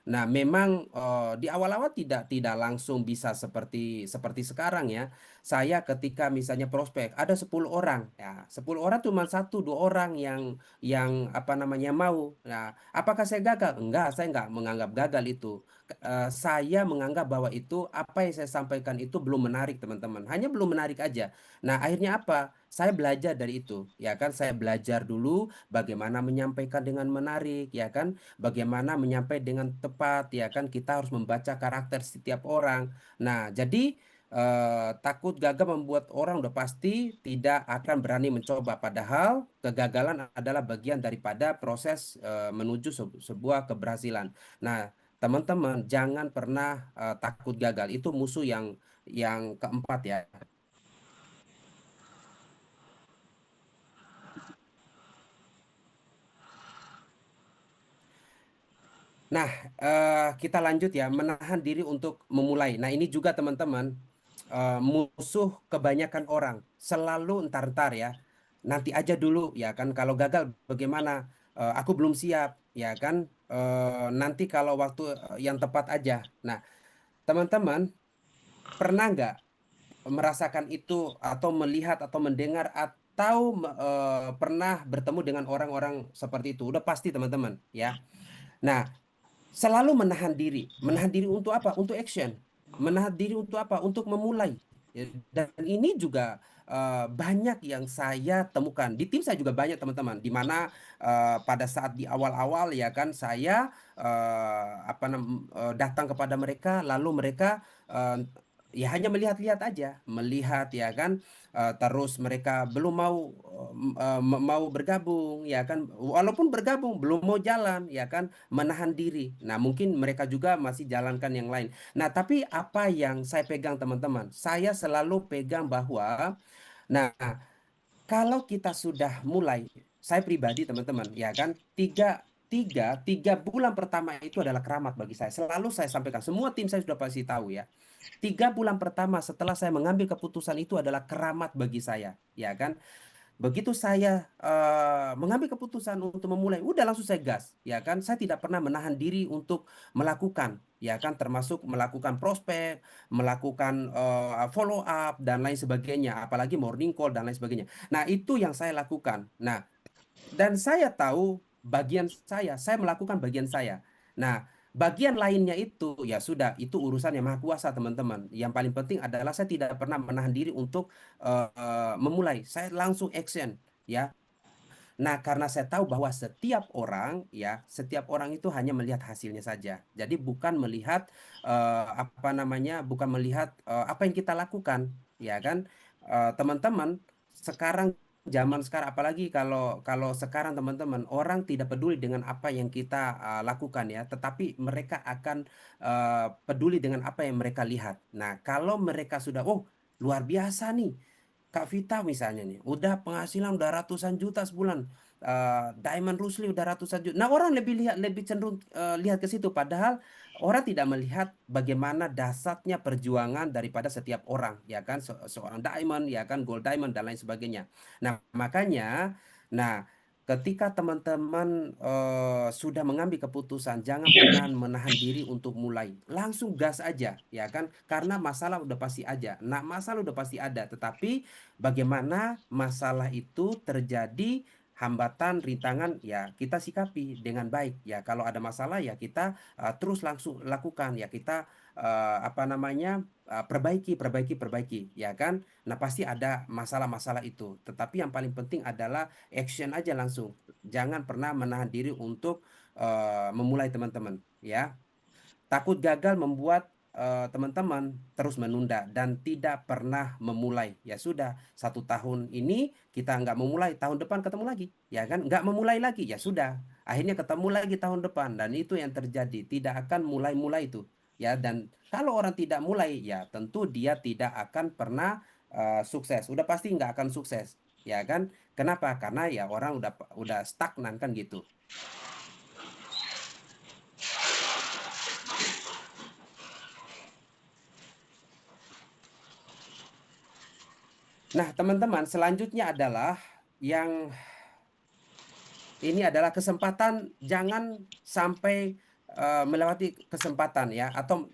Nah, memang di awal-awal tidak langsung bisa seperti seperti sekarang ya. Saya ketika misalnya prospek ada 10 orang, ya 10 orang cuma satu dua orang yang apa namanya mau. Nah, apakah saya gagal? Enggak, saya enggak menganggap gagal itu. Saya menganggap bahwa itu apa yang saya sampaikan itu belum menarik, teman-teman. Hanya belum menarik aja. Nah, akhirnya apa? Saya belajar dari itu, ya kan? Saya belajar dulu bagaimana menyampaikan dengan menarik, ya kan? Bagaimana menyampaikan dengan tepat, ya kan? Kita harus membaca karakter setiap orang. Nah, jadi takut gagal membuat orang udah pasti tidak akan berani mencoba, padahal kegagalan adalah bagian daripada proses menuju sebuah keberhasilan. Nah, teman-teman jangan pernah takut gagal, itu musuh yang keempat ya. Nah, kita lanjut ya, menahan diri untuk memulai. Nah, ini juga teman-teman, musuh kebanyakan orang. Selalu ntar-ntar ya, nanti aja dulu ya kan. Kalau gagal bagaimana? Aku belum siap ya kan. Nanti kalau waktu yang tepat aja. Nah, teman-teman pernah nggak merasakan itu atau melihat atau mendengar atau pernah bertemu dengan orang-orang seperti itu? Udah pasti teman-teman ya. Nah, selalu menahan diri. Menahan diri untuk apa? Untuk action. Menahan diri untuk apa? Untuk memulai. Ya, dan ini juga banyak yang saya temukan. Di tim saya juga banyak teman-teman. Di mana pada saat di awal-awal ya kan saya datang kepada mereka, lalu mereka eh, ya hanya melihat-lihat aja, melihat ya kan. Terus mereka belum mau mau bergabung ya kan. Walaupun bergabung belum mau jalan ya kan, menahan diri. Nah, mungkin mereka juga masih jalankan yang lain. Nah, tapi apa yang saya pegang teman-teman? Saya selalu pegang bahwa, nah, kalau kita sudah mulai, saya pribadi teman-teman, ya kan, tiga bulan pertama itu adalah keramat bagi saya. Selalu saya sampaikan, semua tim saya sudah pasti tahu ya. 3 bulan pertama setelah saya mengambil keputusan itu adalah keramat bagi saya, ya kan? Begitu saya mengambil keputusan untuk memulai, udah langsung saya gas, ya kan? Saya tidak pernah menahan diri untuk melakukan, ya kan? Termasuk melakukan prospek, melakukan follow up dan lain sebagainya, apalagi morning call dan lain sebagainya. Nah, itu yang saya lakukan. Nah, dan saya tahu bagian saya melakukan bagian saya. Nah, bagian lainnya itu ya sudah, itu urusan yang maha kuasa, teman-teman. Yang paling penting adalah saya tidak pernah menahan diri untuk memulai. Saya langsung action, ya. Nah, karena saya tahu bahwa setiap orang itu hanya melihat hasilnya saja. Jadi bukan melihat apa namanya, bukan melihat apa yang kita lakukan, ya kan? Teman-teman, sekarang zaman sekarang, apalagi kalau kalau sekarang teman-teman, orang tidak peduli dengan apa yang kita lakukan ya, tetapi mereka akan peduli dengan apa yang mereka lihat. Nah, kalau mereka sudah, oh, luar biasa nih. Kak Vita misalnya nih, udah penghasilan udah ratusan juta sebulan. Diamond Rusli udah ratusan juta. Nah, orang lebih cenderung lihat ke situ. Padahal orang tidak melihat bagaimana dasarnya perjuangan daripada setiap orang, ya kan? Seorang Diamond, ya kan, Gold Diamond dan lain sebagainya. Nah, makanya, nah, ketika teman-teman sudah mengambil keputusan, jangan pernah menahan diri untuk mulai. Langsung gas aja, ya kan? Karena masalah udah pasti aja. Nah, masalah udah pasti ada, tetapi bagaimana masalah itu terjadi hambatan, rintangan, ya kita sikapi dengan baik. Ya kalau ada masalah ya kita terus langsung lakukan. Ya kita apa namanya perbaiki, ya kan? Nah pasti ada masalah-masalah itu. Tetapi yang paling penting adalah action aja langsung. Jangan pernah menahan diri untuk memulai teman-teman. Ya takut gagal membuat teman-teman terus menunda dan tidak pernah memulai. Ya sudah, 1 tahun ini kita nggak memulai, tahun depan ketemu lagi, ya kan? Nggak memulai lagi, ya sudah. Akhirnya ketemu lagi tahun depan dan itu yang terjadi. Tidak akan mulai-mulai itu, ya. Dan kalau orang tidak mulai, ya tentu dia tidak akan pernah sukses. Udah pasti nggak akan sukses, ya kan? Kenapa? Karena ya orang udah stagnan kan gitu. Nah, teman-teman, selanjutnya adalah yang ini adalah kesempatan, jangan sampai melewati kesempatan ya, atau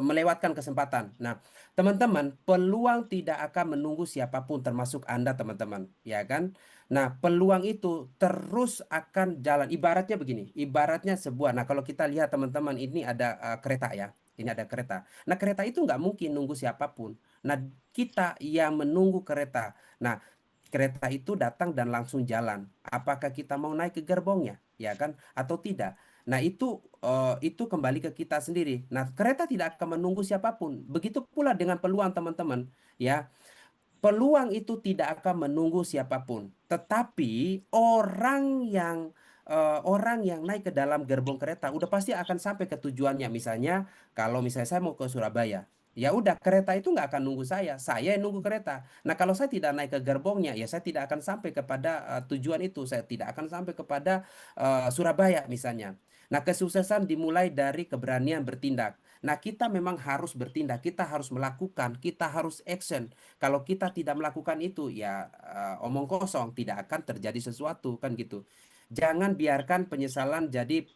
melewatkan kesempatan. Nah, teman-teman, peluang tidak akan menunggu siapapun termasuk Anda, teman-teman, ya kan? Nah, peluang itu terus akan jalan. Ibaratnya begini, ibaratnya sebuah. Nah, kalau kita lihat teman-teman, ini ada kereta ya. Ini ada kereta. Nah, kereta itu nggak mungkin nunggu siapapun. Nah, kita yang menunggu kereta. Nah, kereta itu datang dan langsung jalan. Apakah kita mau naik ke gerbongnya, ya kan, atau tidak? Nah, itu kembali ke kita sendiri. Nah, kereta tidak akan menunggu siapapun. Begitu pula dengan peluang teman-teman, ya. Peluang itu tidak akan menunggu siapapun. Tetapi orang yang naik ke dalam gerbong kereta udah pasti akan sampai ke tujuannya. Misalnya, kalau misalnya saya mau ke Surabaya, ya udah kereta itu nggak akan nunggu saya yang nunggu kereta. Nah, kalau saya tidak naik ke gerbongnya, ya saya tidak akan sampai kepada tujuan itu. Saya tidak akan sampai kepada Surabaya misalnya. Nah, kesuksesan dimulai dari keberanian bertindak. Nah, kita memang harus bertindak, kita harus melakukan, kita harus action. Kalau kita tidak melakukan itu, ya omong kosong, tidak akan terjadi sesuatu kan gitu. Jangan biarkan penyesalan jadi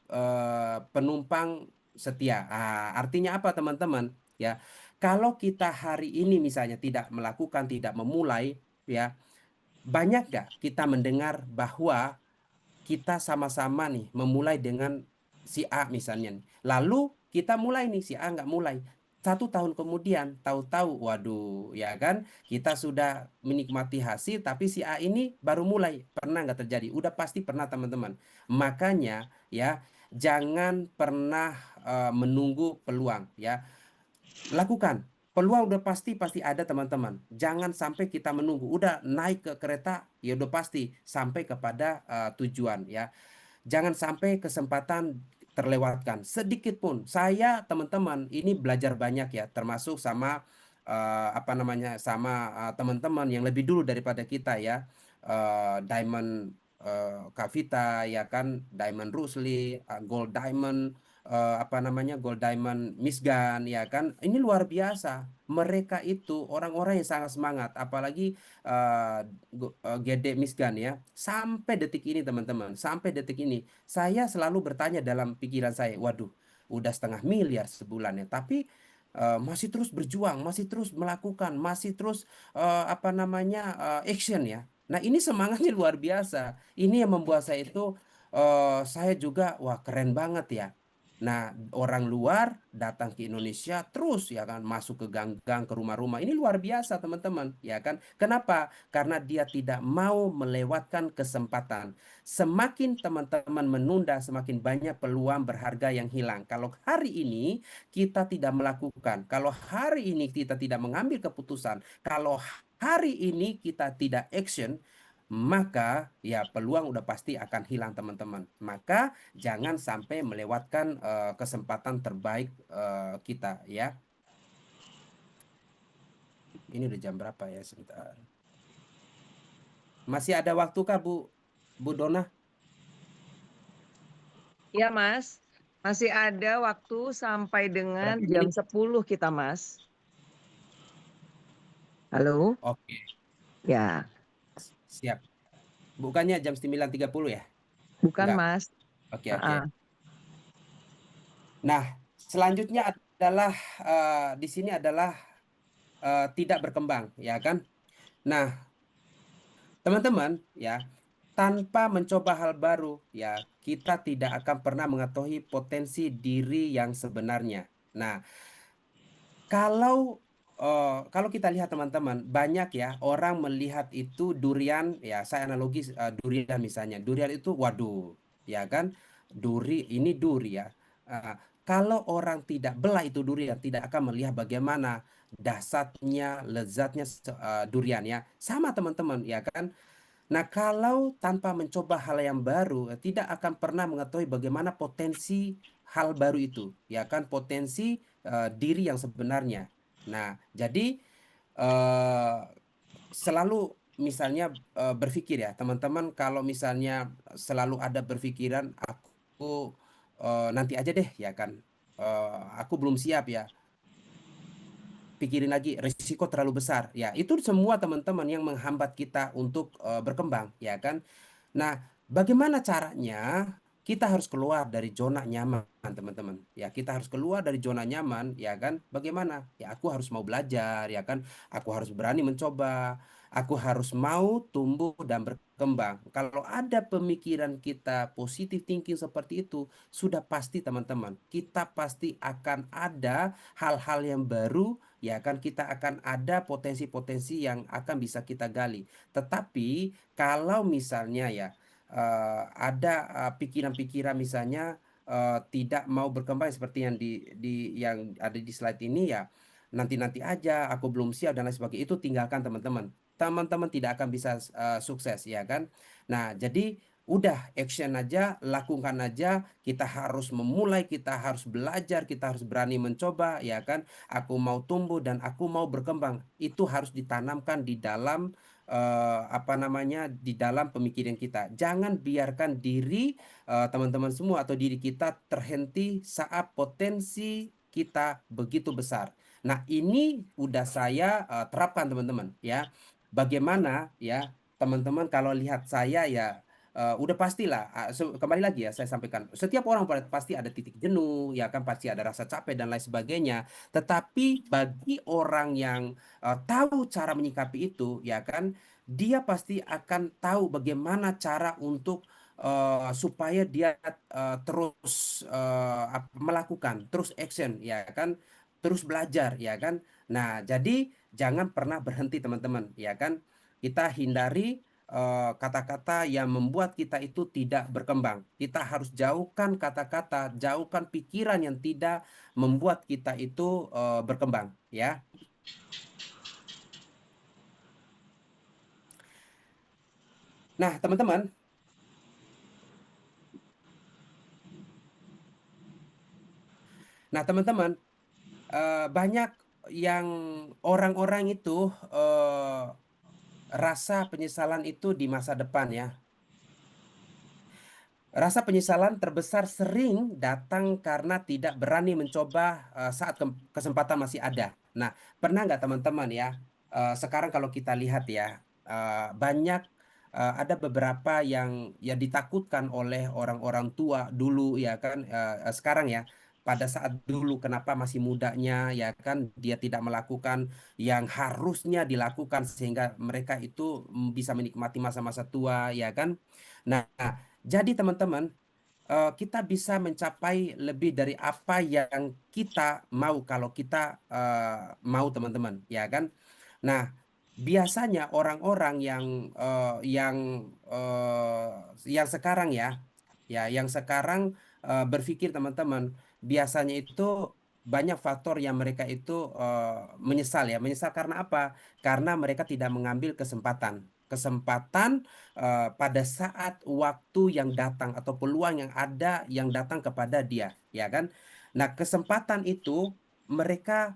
penumpang setia. Artinya apa, teman-teman? Ya, kalau kita hari ini misalnya tidak melakukan, tidak memulai, ya banyak gak kita mendengar bahwa kita sama-sama nih memulai dengan si A misalnya nih. Lalu kita mulai nih, si A nggak mulai. 1 tahun kemudian, tahu-tahu, waduh, ya kan, kita sudah menikmati hasil, tapi si A ini baru mulai. Pernah nggak terjadi? Udah pasti pernah, teman-teman. Makanya, ya, jangan pernah menunggu peluang, ya. Lakukan. Peluang udah pasti pasti ada, teman-teman. Jangan sampai kita menunggu. Udah naik ke kereta, ya udah pasti sampai kepada tujuan, ya. Jangan sampai kesempatan terlewatkan sedikit pun. Saya, teman-teman, ini belajar banyak ya, termasuk sama apa namanya, sama teman-teman yang lebih dulu daripada kita ya. Diamond Kavita, ya kan, Diamond Rusli, Gold Diamond, apa namanya, Gold Diamond Misgan, ya kan. Ini luar biasa. Mereka itu orang-orang yang sangat semangat, apalagi eh, Gede Misgan ya. Sampai detik ini, teman-teman, sampai detik ini saya selalu bertanya dalam pikiran saya, waduh, udah 500 000 sebulan ya, tapi masih terus berjuang, masih terus melakukan, masih terus apa namanya action ya. Nah, ini semangatnya luar biasa. Ini yang membuat saya itu saya juga, wah, keren banget ya. Nah, orang luar datang ke Indonesia terus, ya kan, masuk ke gang-gang, ke rumah-rumah. Ini luar biasa, teman-teman, ya kan? Kenapa? Karena dia tidak mau melewatkan kesempatan. Semakin teman-teman menunda, semakin banyak peluang berharga yang hilang. Kalau hari ini kita tidak melakukan, kalau hari ini kita tidak mengambil keputusan, kalau hari ini kita tidak action, maka ya peluang udah pasti akan hilang, teman-teman. Maka jangan sampai melewatkan kesempatan terbaik kita ya. Ini udah jam berapa ya? Sebentar. Masih ada waktu kah, Bu Dona? Iya, Mas. Masih ada waktu sampai dengan Berapa jam menit? 10 kita, Mas. Halo? Oke, Ya, siap. Bukannya jam 9.30 ya? bukan, Enggak. Mas. Oke, oke. Ah, Nah, selanjutnya adalah di sini adalah tidak berkembang, ya kan? Nah, teman-teman, ya. tanpa mencoba hal baru, ya, kita tidak akan pernah mengetahui potensi diri yang sebenarnya. Nah, kalau kita lihat teman-teman, banyak ya orang melihat itu durian, ya saya analogi durian misalnya. Durian itu waduh, ya kan? Ini duri ya. Eh, Kalau orang tidak belah itu durian, tidak akan melihat bagaimana dahsyatnya, lezatnya durian ya. Sama teman-teman, ya kan? Nah, kalau tanpa mencoba hal yang baru, tidak akan pernah mengetahui bagaimana potensi hal baru itu, ya kan? Potensi diri yang sebenarnya. Nah, jadi eh, selalu misalnya berpikir ya, teman-teman, kalau misalnya selalu ada berpikiran, aku nanti aja deh, ya kan? Aku belum siap ya. Pikirin lagi, risiko terlalu besar. Ya, itu semua teman-teman yang menghambat kita untuk berkembang, ya kan? Nah, bagaimana caranya? Kita harus keluar dari zona nyaman, teman-teman. Ya, kita harus keluar dari zona nyaman, ya kan? Bagaimana? Ya, aku harus mau belajar, ya kan? Aku harus berani mencoba. Aku harus mau tumbuh dan berkembang. Kalau ada pemikiran kita positive thinking seperti itu, sudah pasti teman-teman, kita pasti akan ada hal-hal yang baru, ya kan? Kita akan ada potensi-potensi yang akan bisa kita gali. Tetapi kalau misalnya ya ada pikiran-pikiran misalnya tidak mau berkembang seperti yang ada di slide ini ya, nanti-nanti aja, aku belum siap dan lain sebagainya, itu tinggalkan teman-teman. Teman-teman tidak akan bisa sukses, ya kan? Nah, jadi udah action aja, lakukan aja. Kita harus memulai, kita harus belajar, kita harus berani mencoba, ya kan? Aku mau tumbuh dan aku mau berkembang. Itu harus ditanamkan di dalam apa namanya, di dalam pemikiran kita. Jangan biarkan diri teman-teman semua atau diri kita terhenti saat potensi kita begitu besar. Nah, ini udah saya terapkan teman-teman ya. Bagaimana ya teman-teman kalau lihat saya ya, udah pastilah kembali lagi ya saya sampaikan, setiap orang pasti ada titik jenuh, ya kan, pasti ada rasa capek dan lain sebagainya. Tetapi bagi orang yang tahu cara menyikapi itu, ya kan, dia pasti akan tahu bagaimana cara untuk supaya dia terus melakukan, terus action, ya kan, terus belajar, ya kan. Nah, jadi jangan pernah berhenti teman-teman, ya kan. Kita hindari kata-kata yang membuat kita itu tidak berkembang. Kita harus jauhkan kata-kata, jauhkan pikiran yang tidak membuat kita itu berkembang, ya. Nah, teman-teman, teman-teman, banyak yang orang-orang itu rasa penyesalan itu di masa depan ya. Rasa penyesalan terbesar sering datang karena tidak berani mencoba saat kesempatan masih ada. Nah, pernah nggak teman-teman ya, sekarang kalau kita lihat ya, banyak ada beberapa yang ya ditakutkan oleh orang-orang tua dulu, ya kan, sekarang ya, pada saat dulu kenapa masih mudanya, ya kan, dia tidak melakukan yang harusnya dilakukan sehingga mereka itu bisa menikmati masa-masa tua, ya kan. Nah, jadi teman-teman, kita bisa mencapai lebih dari apa yang kita mau kalau kita mau teman-teman, ya kan? Nah, biasanya orang-orang yang yang sekarang yang sekarang berpikir teman-teman, biasanya itu banyak faktor yang mereka itu menyesal ya. Menyesal karena apa? Karena mereka tidak mengambil kesempatan. Kesempatan pada saat waktu yang datang atau peluang yang ada yang datang kepada dia, ya kan? Nah, kesempatan itu mereka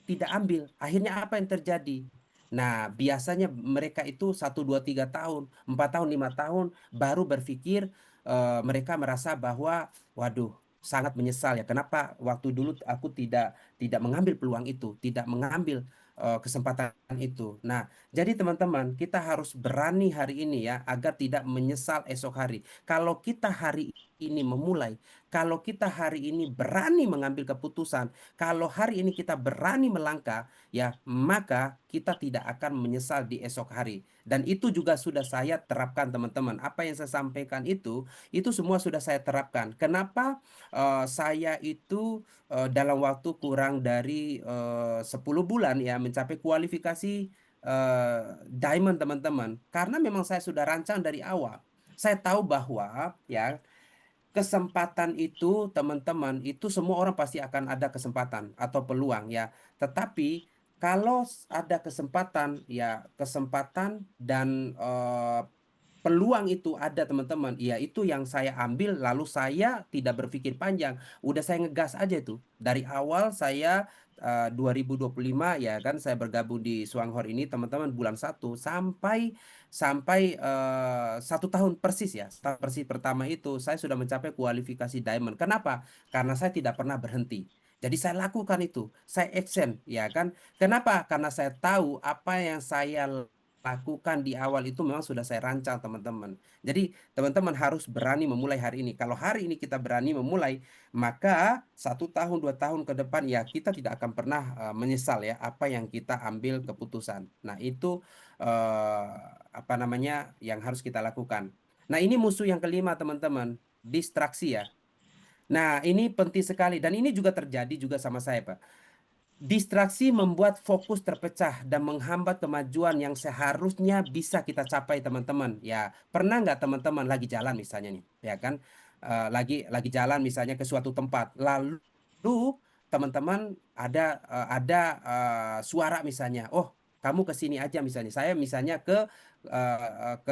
tidak ambil. Akhirnya apa yang terjadi? Nah, biasanya mereka itu 1, 2, 3 tahun, 4 tahun, 5 tahun baru berpikir, mereka merasa bahwa, waduh, sangat menyesal ya. Kenapa waktu dulu aku tidak mengambil peluang itu, tidak mengambil kesempatan itu. Nah, jadi teman-teman, kita harus berani hari ini ya, agar tidak menyesal esok hari. Kalau kita hari ini memulai, kalau kita hari ini berani mengambil keputusan, kalau hari ini kita berani melangkah, ya maka kita tidak akan menyesal di esok hari. Dan itu juga sudah saya terapkan teman-teman. Apa yang saya sampaikan itu semua sudah saya terapkan. Kenapa saya itu dalam waktu kurang dari 10 bulan ya mencapai kualifikasi Diamond teman-teman. Karena memang saya sudah rancang dari awal. Saya tahu bahwa ya kesempatan itu teman-teman itu semua orang pasti akan ada kesempatan atau peluang ya. Tetapi kalau ada kesempatan ya kesempatan dan peluang itu ada teman-teman. Ya itu yang saya ambil lalu saya tidak berpikir panjang. Udah saya ngegas aja itu. Dari awal saya 2025 ya kan saya bergabung di Swanghor ini teman-teman bulan 1 sampai sampai 1 tahun persis ya. Tahun persis pertama itu saya sudah mencapai kualifikasi Diamond. Kenapa? Karena saya tidak pernah berhenti. Jadi saya lakukan itu, saya action ya kan. Kenapa? Karena saya tahu apa yang saya lakukan di awal itu memang sudah saya rancang teman-teman. Jadi teman-teman harus berani memulai hari ini. Kalau hari ini kita berani memulai, maka 1 tahun 2 tahun ke depan ya kita tidak akan pernah menyesal ya apa yang kita ambil keputusan. Nah itu eh, apa namanya yang harus kita lakukan. Nah ini musuh yang kelima teman-teman, distraksi ya. Nah ini penting sekali dan ini juga terjadi juga sama saya Pak. Distraksi membuat fokus terpecah dan menghambat kemajuan yang seharusnya bisa kita capai teman-teman. Ya, pernah nggak teman-teman lagi jalan misalnya nih, ya kan? Lagi jalan misalnya ke suatu tempat, lalu teman-teman ada suara misalnya, oh kamu ke sini aja misalnya. Saya misalnya ke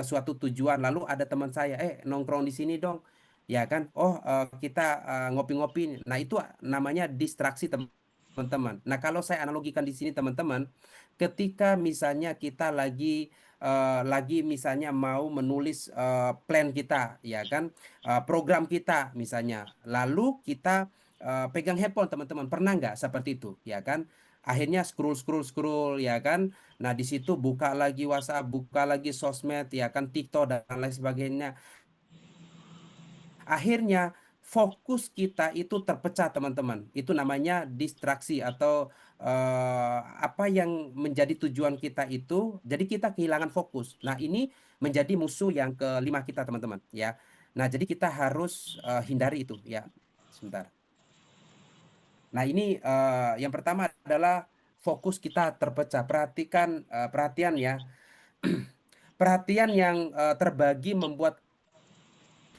suatu tujuan, lalu ada teman saya, nongkrong di sini dong. Ya kan? Oh, kita ngopi-ngopi. Nah, itu namanya distraksi teman-teman. Nah, kalau saya analogikan di sini teman-teman, ketika misalnya kita lagi misalnya mau menulis plan kita, ya kan, program kita misalnya, lalu kita pegang handphone teman-teman, pernah nggak seperti itu, ya kan? Akhirnya scroll scroll scroll, ya kan? Nah, di situ buka lagi WhatsApp, buka lagi sosmed, ya kan, TikTok dan lain sebagainya. Akhirnya fokus kita itu terpecah teman-teman. Itu namanya distraksi atau apa yang menjadi tujuan kita itu, jadi kita kehilangan fokus. Nah, ini menjadi musuh yang kelima kita teman-teman ya. Nah, jadi kita harus hindari itu ya. Sebentar. Nah, ini yang pertama adalah fokus kita terpecah. Perhatian ya. Perhatian yang terbagi membuat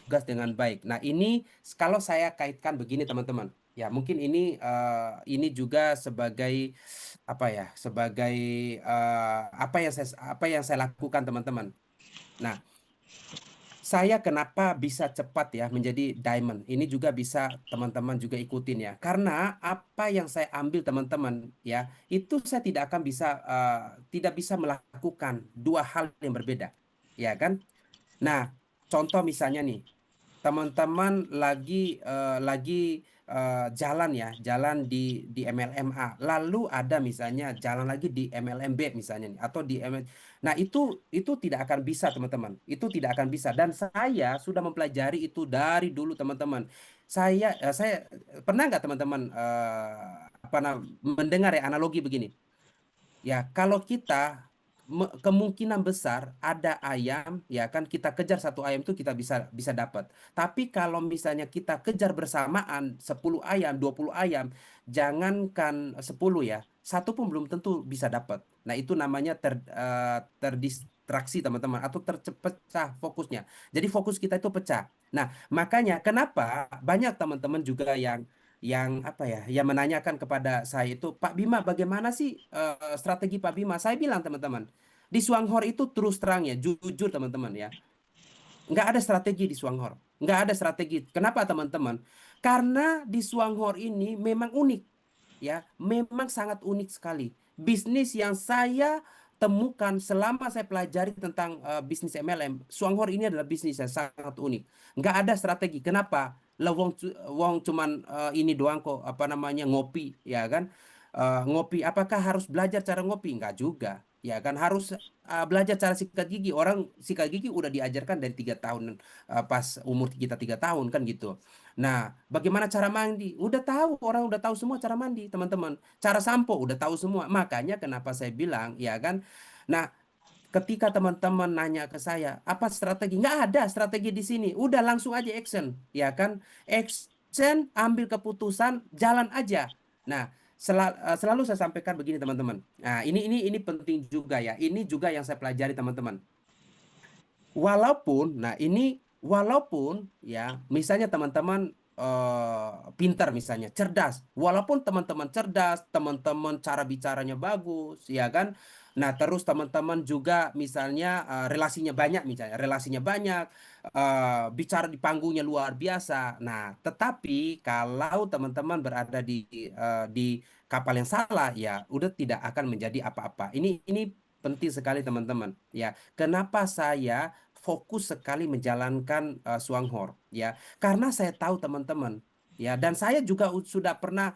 tugas dengan baik. Nah, ini kalau saya kaitkan begini teman-teman. Ya, mungkin ini juga sebagai apa ya? Sebagai apa yang saya lakukan teman-teman. Nah, saya kenapa bisa cepat ya menjadi diamond? Ini juga bisa teman-teman juga ikutin ya. Karena apa yang saya ambil teman-teman ya, itu saya tidak bisa melakukan dua hal yang berbeda. Ya kan? Nah, contoh misalnya nih, teman-teman lagi jalan ya, jalan di MLMA, lalu ada misalnya jalan lagi di MLMB misalnya nih, atau di ML. Nah, itu tidak akan bisa teman-teman. Itu tidak akan bisa. Dan saya sudah mempelajari itu dari dulu teman-teman. Saya pernah nggak teman-teman mendengar ya analogi begini? Ya, kalau kita kemungkinan besar ada ayam, ya kan kita kejar satu ayam itu kita bisa bisa dapat. Tapi kalau misalnya kita kejar bersamaan 10 ayam, 20 ayam, jangankan 10 ya, satu pun belum tentu bisa dapat. Nah, itu namanya terdistraksi teman-teman atau terpecah fokusnya. Jadi fokus kita itu pecah. Nah, makanya kenapa banyak teman-teman juga yang apa ya, yang menanyakan kepada saya itu, Pak Bima, bagaimana sih strategi Pak Bima? Saya bilang teman-teman, di Swanghor itu terus terang ya, jujur teman-teman ya, nggak ada strategi di Swanghor, nggak ada strategi. Kenapa teman-teman? Karena di Swanghor ini memang unik, ya, memang sangat unik sekali. Bisnis yang saya temukan selama saya pelajari tentang bisnis MLM, Swanghor ini adalah bisnis yang sangat unik. Nggak ada strategi. Kenapa? Lah wong cuman ini doang kok, apa namanya, ngopi, ya kan? Ngopi, apakah harus belajar cara ngopi? Nggak juga. ya kan harus belajar cara sikat gigi. Orang sikat gigi udah diajarkan dari 3 tahun, pas umur kita 3 tahun kan gitu. Nah, bagaimana cara mandi? Udah tahu, orang udah tahu semua cara mandi, teman-teman. Cara sampo udah tahu semua. Makanya kenapa saya bilang, ya kan. Nah, ketika teman-teman nanya ke saya, apa strategi? Nggak ada strategi di sini. Udah langsung aja action, ya kan? Action, ambil keputusan, jalan aja. Nah, selalu saya sampaikan begini teman-teman. Nah, ini penting juga ya. Ini juga yang saya pelajari teman-teman. Walaupun ya, misalnya teman-teman pintar, misalnya cerdas, walaupun teman-teman cerdas, teman-teman cara bicaranya bagus, ya kan. Nah, terus teman-teman juga misalnya relasinya banyak, bicara di panggungnya luar biasa. Nah, tetapi kalau teman-teman berada di kapal yang salah, ya udah tidak akan menjadi apa-apa. Ini penting sekali teman-teman. Ya, kenapa saya fokus sekali menjalankan Swanghor, ya karena saya tahu teman-teman, ya, dan saya juga sudah pernah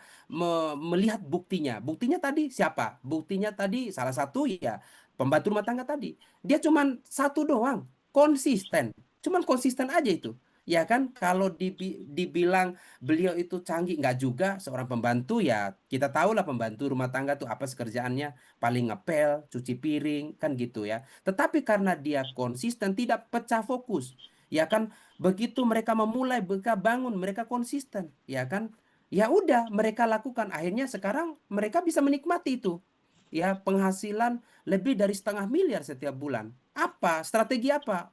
melihat buktinya tadi siapa, buktinya tadi salah satu, ya, pembantu rumah tangga tadi, dia cuman satu doang, konsisten, cuman konsisten aja itu, ya kan. Kalau dibilang beliau itu canggih, nggak juga. Seorang pembantu, ya kita tahu lah, pembantu rumah tangga tuh apa kerjaannya, paling ngepel, cuci piring kan gitu ya. Tetapi karena dia konsisten, tidak pecah fokus, ya kan. Begitu mereka memulai, mereka bangun, mereka konsisten, ya kan. Ya udah, mereka lakukan. Akhirnya sekarang mereka bisa menikmati itu. Ya, penghasilan lebih dari 500 000 setiap bulan. Apa? Strategi apa?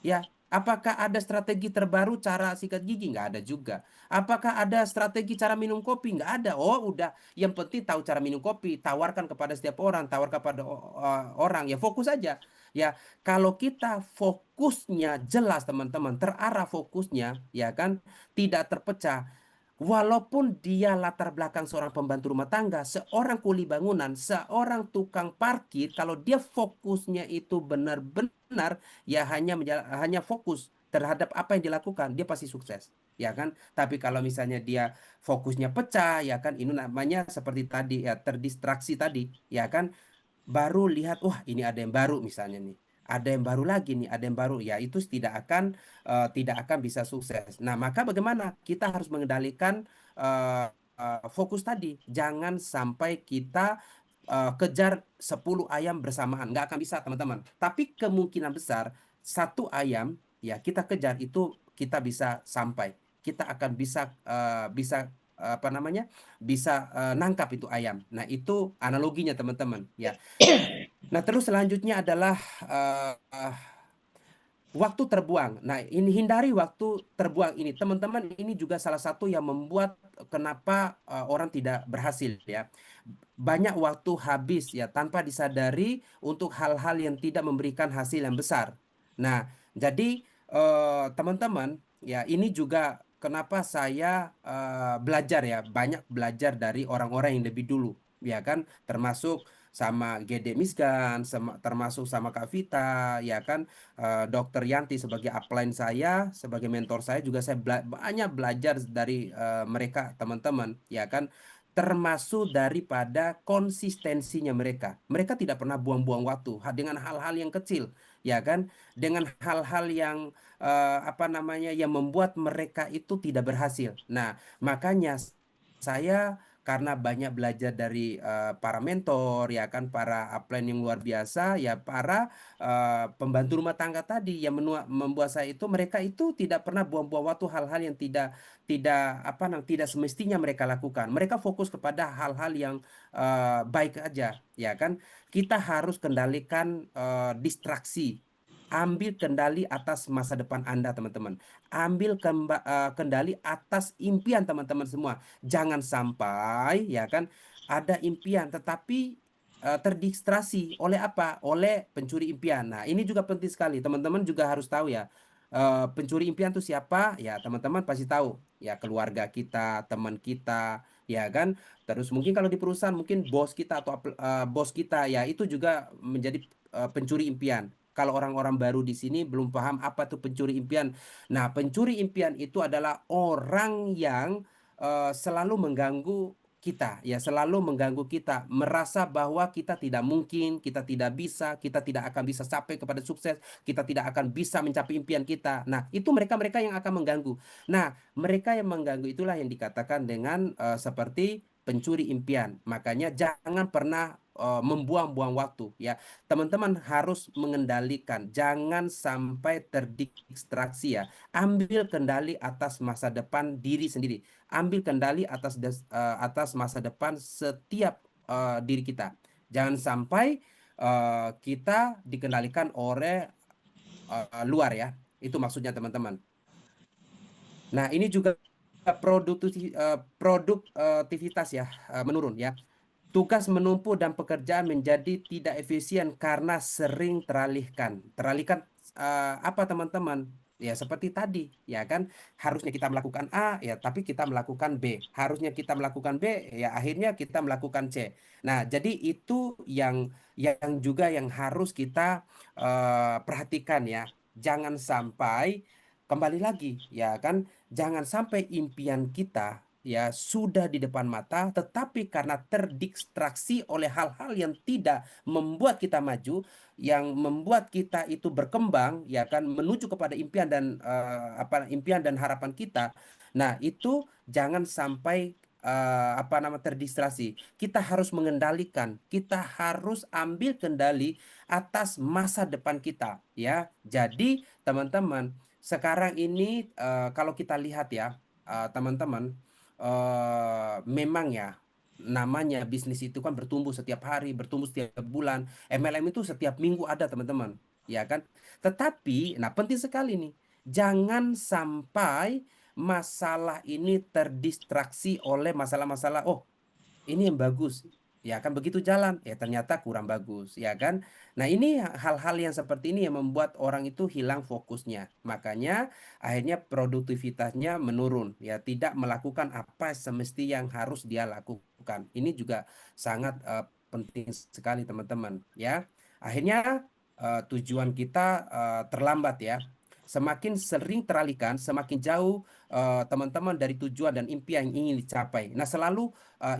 Ya, apakah ada strategi terbaru cara sikat gigi? Nggak ada juga. Apakah ada strategi cara minum kopi? Nggak ada. Oh, udah. Yang penting tahu cara minum kopi, tawarkan kepada setiap orang, tawarkan kepada orang, ya fokus aja. Ya, kalau kita fokusnya jelas teman-teman, terarah fokusnya, ya kan, tidak terpecah. Walaupun dia latar belakang seorang pembantu rumah tangga, seorang kuli bangunan, seorang tukang parkir, kalau dia fokusnya itu benar-benar, ya hanya fokus terhadap apa yang dilakukan, dia pasti sukses, ya kan. Tapi kalau misalnya dia fokusnya pecah, ya kan, ini namanya seperti tadi, ya, terdistraksi tadi, ya kan, baru lihat, wah ini ada yang baru misalnya nih, ada yang baru lagi nih, ada yang baru, ya itu tidak akan bisa sukses. Nah, maka bagaimana kita harus mengendalikan fokus tadi, jangan sampai kita kejar 10 ayam bersamaan, nggak akan bisa teman-teman. Tapi kemungkinan besar satu ayam, ya kita kejar itu, kita bisa sampai, kita akan bisa apa namanya, bisa nangkap itu ayam. Nah, itu analoginya teman-teman, ya. Nah, terus selanjutnya adalah waktu terbuang. Nah, ini hindari waktu terbuang ini. Teman-teman, ini juga salah satu yang membuat kenapa orang tidak berhasil, ya. Banyak waktu habis, ya, tanpa disadari untuk hal-hal yang tidak memberikan hasil yang besar. Nah, jadi teman-teman, ya, ini juga kenapa saya belajar, ya, banyak belajar dari orang-orang yang lebih dulu, ya kan, termasuk sama Gede Misgan, termasuk sama Kak Vita, ya kan, Dokter Yanti sebagai upline saya, sebagai mentor saya juga, saya banyak belajar dari mereka teman-teman, ya kan, termasuk daripada konsistensinya mereka. Mereka tidak pernah buang-buang waktu dengan hal-hal yang kecil, ya kan, dengan hal-hal yang apa namanya, yang membuat mereka itu tidak berhasil. Nah, makanya saya, karena banyak belajar dari para mentor, ya kan, para upline yang luar biasa, ya, para pembantu rumah tangga tadi yang membuat saya itu, mereka itu tidak pernah buang-buang waktu hal-hal yang tidak tidak apa namanya, tidak semestinya mereka lakukan. Mereka fokus kepada hal-hal yang baik aja, ya kan. Kita harus kendalikan distraksi. Ambil kendali atas masa depan Anda, teman-teman. Ambil kendali atas impian teman-teman semua. Jangan sampai, ya kan, ada impian tetapi terdistraksi oleh apa? Oleh pencuri impian. Nah, ini juga penting sekali. Teman-teman juga harus tahu, ya. Pencuri impian itu siapa? Ya, teman-teman pasti tahu. Ya, keluarga kita, teman kita, ya kan? Terus mungkin kalau di perusahaan, mungkin bos kita atau bos kita, ya, itu juga menjadi pencuri impian. Kalau orang-orang baru di sini belum paham apa tuh pencuri impian. Nah, pencuri impian itu adalah orang yang selalu mengganggu kita, ya selalu mengganggu kita, merasa bahwa kita tidak mungkin, kita tidak bisa, kita tidak akan bisa sampai kepada sukses, kita tidak akan bisa mencapai impian kita. Nah, itu mereka-mereka yang akan mengganggu. Nah, mereka yang mengganggu itulah yang dikatakan dengan seperti pencuri impian. Makanya jangan pernah membuang-buang waktu, ya. Teman-teman harus mengendalikan, jangan sampai terdistraksi, ya. Ambil kendali atas masa depan diri sendiri, ambil kendali atas masa depan setiap diri kita. Jangan sampai kita dikendalikan oleh luar, ya. Itu maksudnya teman-teman. Nah, ini juga produktivitas, ya, menurun, ya. Tugas menumpuk dan pekerjaan menjadi tidak efisien karena sering teralihkan. Teralihkan apa teman-teman? Ya seperti tadi, ya kan, harusnya kita melakukan A, ya tapi kita melakukan B. Harusnya kita melakukan B, ya akhirnya kita melakukan C. Nah, jadi itu yang juga yang harus kita perhatikan, ya. Jangan sampai kembali lagi, ya kan, jangan sampai impian kita, ya sudah di depan mata, tetapi karena terdistraksi oleh hal-hal yang tidak membuat kita maju, yang membuat kita itu berkembang, ya kan, menuju kepada impian dan impian dan harapan kita. Nah, itu jangan sampai terdistraksi. Kita harus mengendalikan, kita harus ambil kendali atas masa depan kita, ya. Jadi, teman-teman, sekarang ini kalau kita lihat, ya, teman-teman, memang ya namanya bisnis itu kan bertumbuh setiap hari, bertumbuh setiap bulan. MLM itu setiap minggu ada, teman-teman, ya kan? Tetapi, nah penting sekali nih, jangan sampai masalah ini terdistraksi oleh masalah-masalah. Oh, ini yang bagus, ya kan, begitu jalan ya ternyata kurang bagus, ya kan. Nah, ini hal-hal yang seperti ini yang membuat orang itu hilang fokusnya, makanya akhirnya produktivitasnya menurun, ya tidak melakukan apa semesti yang harus dia lakukan. Ini juga sangat penting sekali, teman-teman, ya. Akhirnya tujuan kita terlambat, ya. Semakin sering teralihkan, semakin jauh teman-teman dari tujuan dan impian yang ingin dicapai. Nah, selalu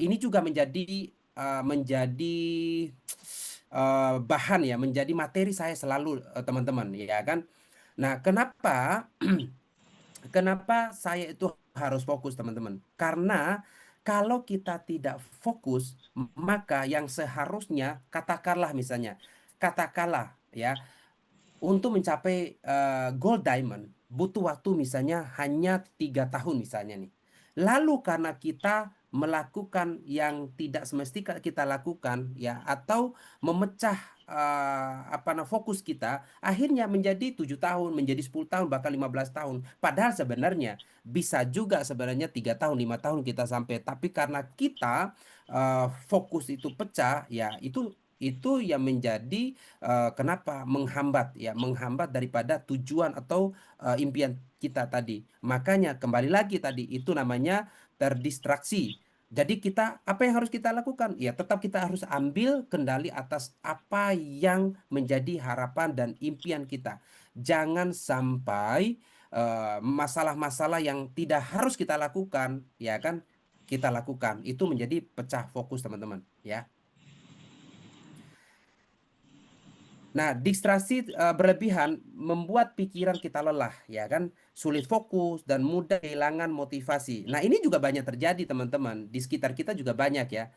ini juga menjadi bahan, ya, menjadi materi saya selalu, teman-teman, ya kan. Nah, kenapa saya itu harus fokus, teman-teman? Karena kalau kita tidak fokus, maka yang seharusnya, katakanlah, ya, untuk mencapai gold diamond butuh waktu misalnya hanya 3 tahun misalnya nih. Lalu karena kita melakukan yang tidak semestinya kita lakukan, ya, atau memecah fokus kita, akhirnya menjadi 7 tahun, menjadi 10 tahun, bahkan 15 tahun. Padahal sebenarnya bisa juga sebenarnya 3 tahun, 5 tahun kita sampai. Tapi karena kita fokus itu pecah, ya itu yang menjadi kenapa menghambat, ya, menghambat daripada tujuan atau impian kita tadi. Makanya kembali lagi tadi, itu namanya terdistraksi. Jadi apa yang harus kita lakukan? Ya, tetap kita harus ambil kendali atas apa yang menjadi harapan dan impian kita. Jangan sampai masalah-masalah yang tidak harus kita lakukan, ya kan, kita lakukan. Itu menjadi pecah fokus, teman-teman, ya. Nah, distraksi berlebihan membuat pikiran kita lelah, ya kan, sulit fokus dan mudah kehilangan motivasi. Nah, ini juga banyak terjadi, teman-teman. Di sekitar kita juga banyak, ya.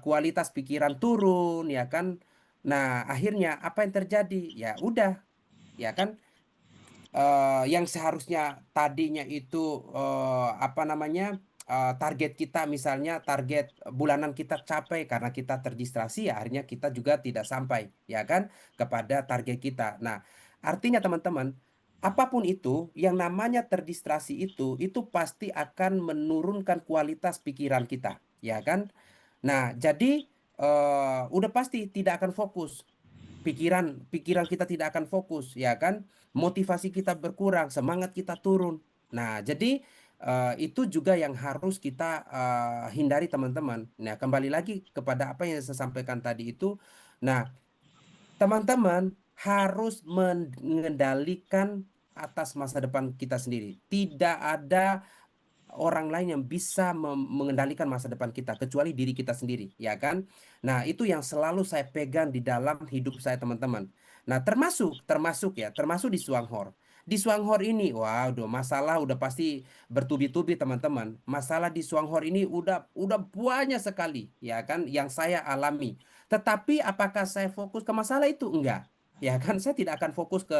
Kualitas pikiran turun, ya kan. Nah, akhirnya apa yang terjadi? Ya udah, ya kan, yang seharusnya tadinya itu target kita, misalnya target bulanan kita capai, karena kita terdistraksi, ya akhirnya kita juga tidak sampai, ya kan, kepada target kita. Nah, artinya teman-teman, apapun itu yang namanya terdistraksi itu pasti akan menurunkan kualitas pikiran kita, ya kan. Nah, jadi udah pasti tidak akan fokus. Pikiran kita tidak akan fokus, ya kan? Motivasi kita berkurang, semangat kita turun. Nah, jadi itu juga yang harus kita hindari, teman-teman. Nah, kembali lagi kepada apa yang saya sampaikan tadi itu. Nah, teman-teman harus mengendalikan atas masa depan kita sendiri. Tidak ada orang lain yang bisa mengendalikan masa depan kita kecuali diri kita sendiri, ya kan? Nah, itu yang selalu saya pegang di dalam hidup saya, teman-teman. Nah, termasuk di Swanghor. Di Swanghor ini, wow, masalah udah pasti bertubi-tubi, teman-teman. Masalah di Swanghor ini udah banyak sekali, ya kan, yang saya alami. Tetapi apakah saya fokus ke masalah itu? Enggak. Ya kan, saya tidak akan fokus ke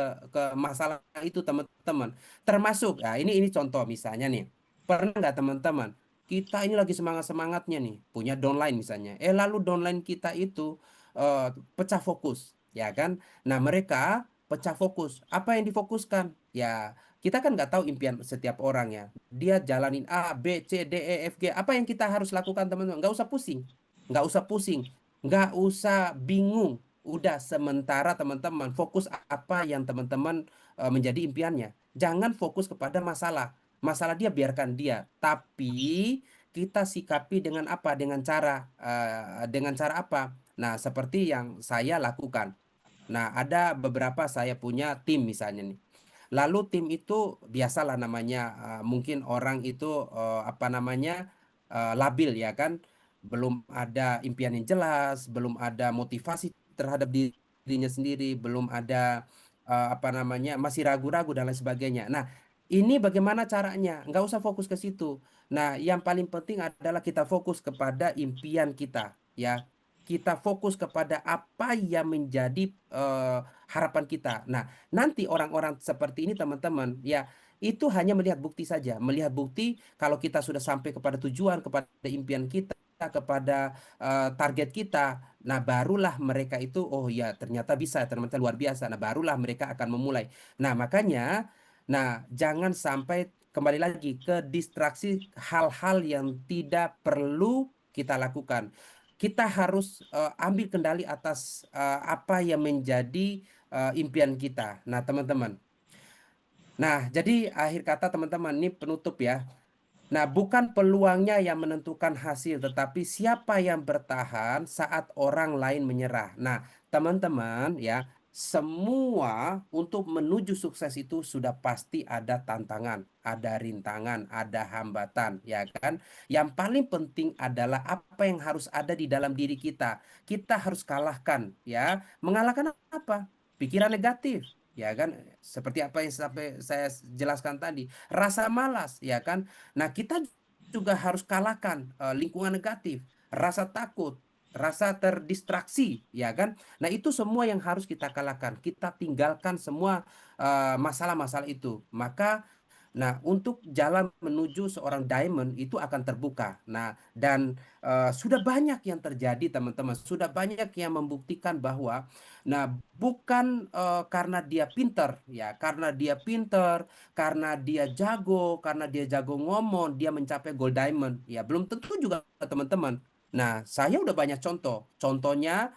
masalah itu, teman-teman. Termasuk, ya ini contoh misalnya nih. Pernah nggak, teman-teman? Kita ini lagi semangat-semangatnya nih, punya downline misalnya. Lalu downline kita itu eh, pecah fokus, ya kan? Nah, mereka pecah fokus. Apa yang difokuskan? Ya, kita kan nggak tahu impian setiap orang ya. Dia jalanin A, B, C, D, E, F, G. Apa yang kita harus lakukan, teman-teman? Nggak usah pusing. Nggak usah pusing. Nggak usah bingung. Udah sementara, teman-teman, fokus apa yang teman-teman menjadi impiannya. Jangan fokus kepada masalah. Masalah dia biarkan dia. Tapi kita sikapi dengan apa? Dengan cara apa? Nah, seperti yang saya lakukan. Nah, ada beberapa saya punya tim misalnya nih. Lalu tim itu biasalah namanya, mungkin orang itu apa namanya, labil, ya kan, belum ada impian yang jelas, belum ada motivasi terhadap dirinya sendiri, belum ada apa namanya, masih ragu-ragu dan lain sebagainya. Nah, ini bagaimana caranya? Nggak usah fokus ke situ. Nah, yang paling penting adalah kita fokus kepada impian kita, ya. Kita fokus kepada apa yang menjadi harapan kita. Nah, nanti orang-orang seperti ini, teman-teman, ya, itu hanya melihat bukti saja. Melihat bukti kalau kita sudah sampai kepada tujuan, kepada impian kita, kepada target kita. Nah, barulah mereka itu, oh ya, ternyata bisa, ternyata luar biasa. Nah, barulah mereka akan memulai. Nah, makanya, nah, jangan sampai kembali lagi ke distraksi hal-hal yang tidak perlu kita lakukan. Kita harus ambil kendali atas apa yang menjadi impian kita. Nah, teman-teman. Nah, jadi akhir kata, teman-teman, ini penutup ya. Nah, bukan peluangnya yang menentukan hasil, tetapi siapa yang bertahan saat orang lain menyerah. Nah, teman-teman, ya, semua untuk menuju sukses itu sudah pasti ada tantangan, ada rintangan, ada hambatan, ya kan? Yang paling penting adalah apa yang harus ada di dalam diri kita. Kita harus kalahkan, ya. Mengalahkan apa? Pikiran negatif, ya kan? Seperti apa yang sampai saya jelaskan tadi, rasa malas, ya kan? Nah, kita juga harus kalahkan lingkungan negatif, rasa takut, rasa terdistraksi, ya kan? Nah, itu semua yang harus kita kalahkan. Kita tinggalkan semua masalah-masalah itu. Maka, nah, untuk jalan menuju seorang diamond itu akan terbuka. Nah, dan sudah banyak yang terjadi, teman-teman. Sudah banyak yang membuktikan bahwa, nah, bukan karena dia pinter, ya, karena dia pinter, karena dia jago, karena dia jago ngomong, dia mencapai gold diamond. Ya, belum tentu juga, teman-teman. Nah, saya udah banyak contoh. Contohnya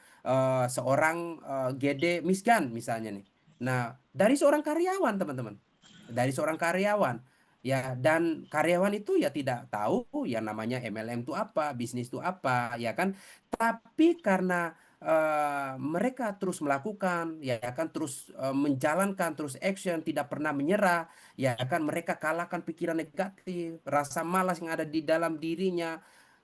seorang Gede Misgan misalnya nih. Nah, dari seorang karyawan, teman-teman. Dari seorang karyawan. Ya, dan karyawan itu ya tidak tahu yang namanya MLM itu apa, bisnis itu apa, ya kan? Tapi karena mereka terus melakukan, ya kan, terus menjalankan, terus action, tidak pernah menyerah, ya kan, mereka kalahkan pikiran negatif, rasa malas yang ada di dalam dirinya,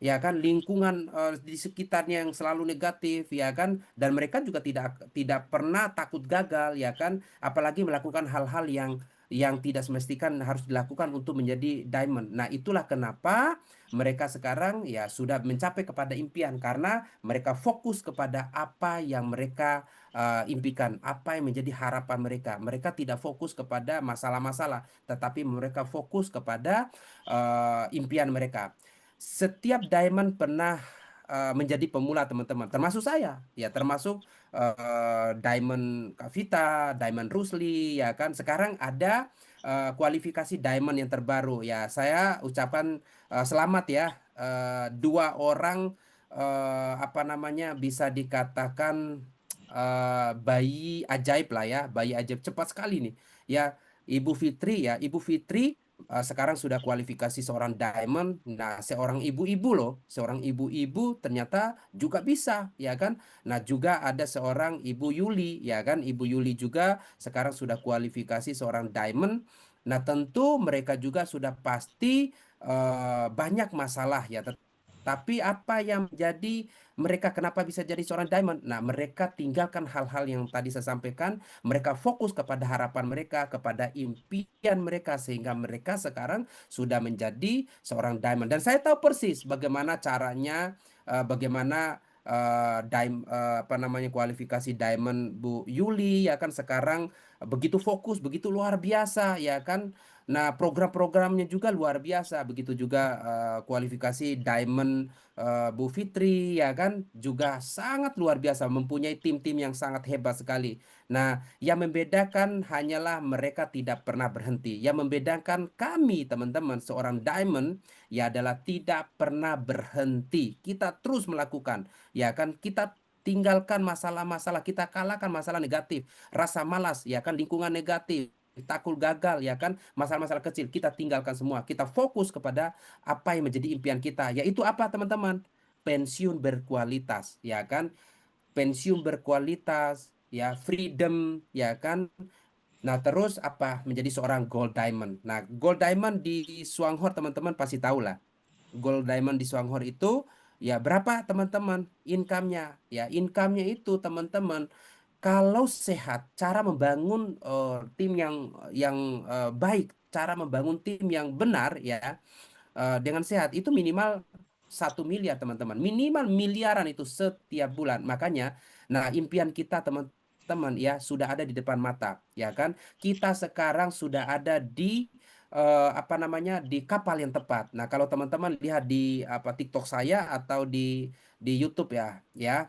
ya kan, lingkungan di sekitarnya yang selalu negatif, ya kan, dan mereka juga tidak tidak pernah takut gagal, ya kan, apalagi melakukan hal-hal yang tidak semestikan harus dilakukan untuk menjadi diamond. Nah, itulah kenapa mereka sekarang ya sudah mencapai kepada impian karena mereka fokus kepada apa yang mereka impikan, apa yang menjadi harapan mereka. Mereka tidak fokus kepada masalah-masalah, tetapi mereka fokus kepada impian mereka. Setiap diamond pernah menjadi pemula, teman-teman. Termasuk saya, ya, termasuk Diamond Kavita, Diamond Rusli, ya kan. Sekarang ada kualifikasi Diamond yang terbaru. Ya, saya ucapan selamat ya, dua orang apa namanya, bisa dikatakan bayi ajaib lah ya, bayi ajaib cepat sekali nih. Ya, Ibu Fitri, ya, Ibu Fitri sekarang sudah kualifikasi seorang diamond. Nah, seorang ibu-ibu loh, seorang ibu-ibu ternyata juga bisa, ya kan? Nah, juga ada seorang Ibu Yuli, ya kan? Ibu Yuli juga sekarang sudah kualifikasi seorang diamond. Nah, tentu mereka juga sudah pasti banyak masalah ya. Tapi apa yang menjadi mereka kenapa bisa jadi seorang diamond? Nah, mereka tinggalkan hal-hal yang tadi saya sampaikan, mereka fokus kepada harapan mereka, kepada impian mereka, sehingga mereka sekarang sudah menjadi seorang diamond. Dan saya tahu persis bagaimana caranya, bagaimana apa namanya kualifikasi diamond Bu Yuli ya kan sekarang begitu fokus, begitu luar biasa ya kan. Nah, program-programnya juga luar biasa. Begitu juga kualifikasi Diamond Bu Fitri ya kan juga sangat luar biasa, mempunyai tim-tim yang sangat hebat sekali. Nah, yang membedakan hanyalah mereka tidak pernah berhenti. Yang membedakan kami teman-teman seorang Diamond ya adalah tidak pernah berhenti. Kita terus melakukan ya kan kita tinggalkan masalah-masalah, kita kalahkan masalah negatif, rasa malas ya kan, lingkungan negatif, takut gagal ya kan, masalah-masalah kecil kita tinggalkan semua, kita fokus kepada apa yang menjadi impian kita, yaitu apa teman-teman? Pensiun berkualitas ya kan, pensiun berkualitas ya, freedom ya kan. Nah, terus apa? Menjadi seorang gold diamond. Nah, gold diamond di Swanghor teman-teman pasti tahu lah. Gold diamond di Swanghor itu ya berapa teman-teman income-nya? Ya, income-nya itu teman-teman kalau sehat, cara membangun tim yang baik, cara membangun tim yang benar ya, dengan sehat itu minimal 1 miliar teman-teman, minimal miliaran itu setiap bulan. Makanya, nah impian kita teman-teman ya sudah ada di depan mata, ya kan? Kita sekarang sudah ada di apa namanya di kapal yang tepat. Nah, kalau teman-teman lihat di apa TikTok saya atau di YouTube ya.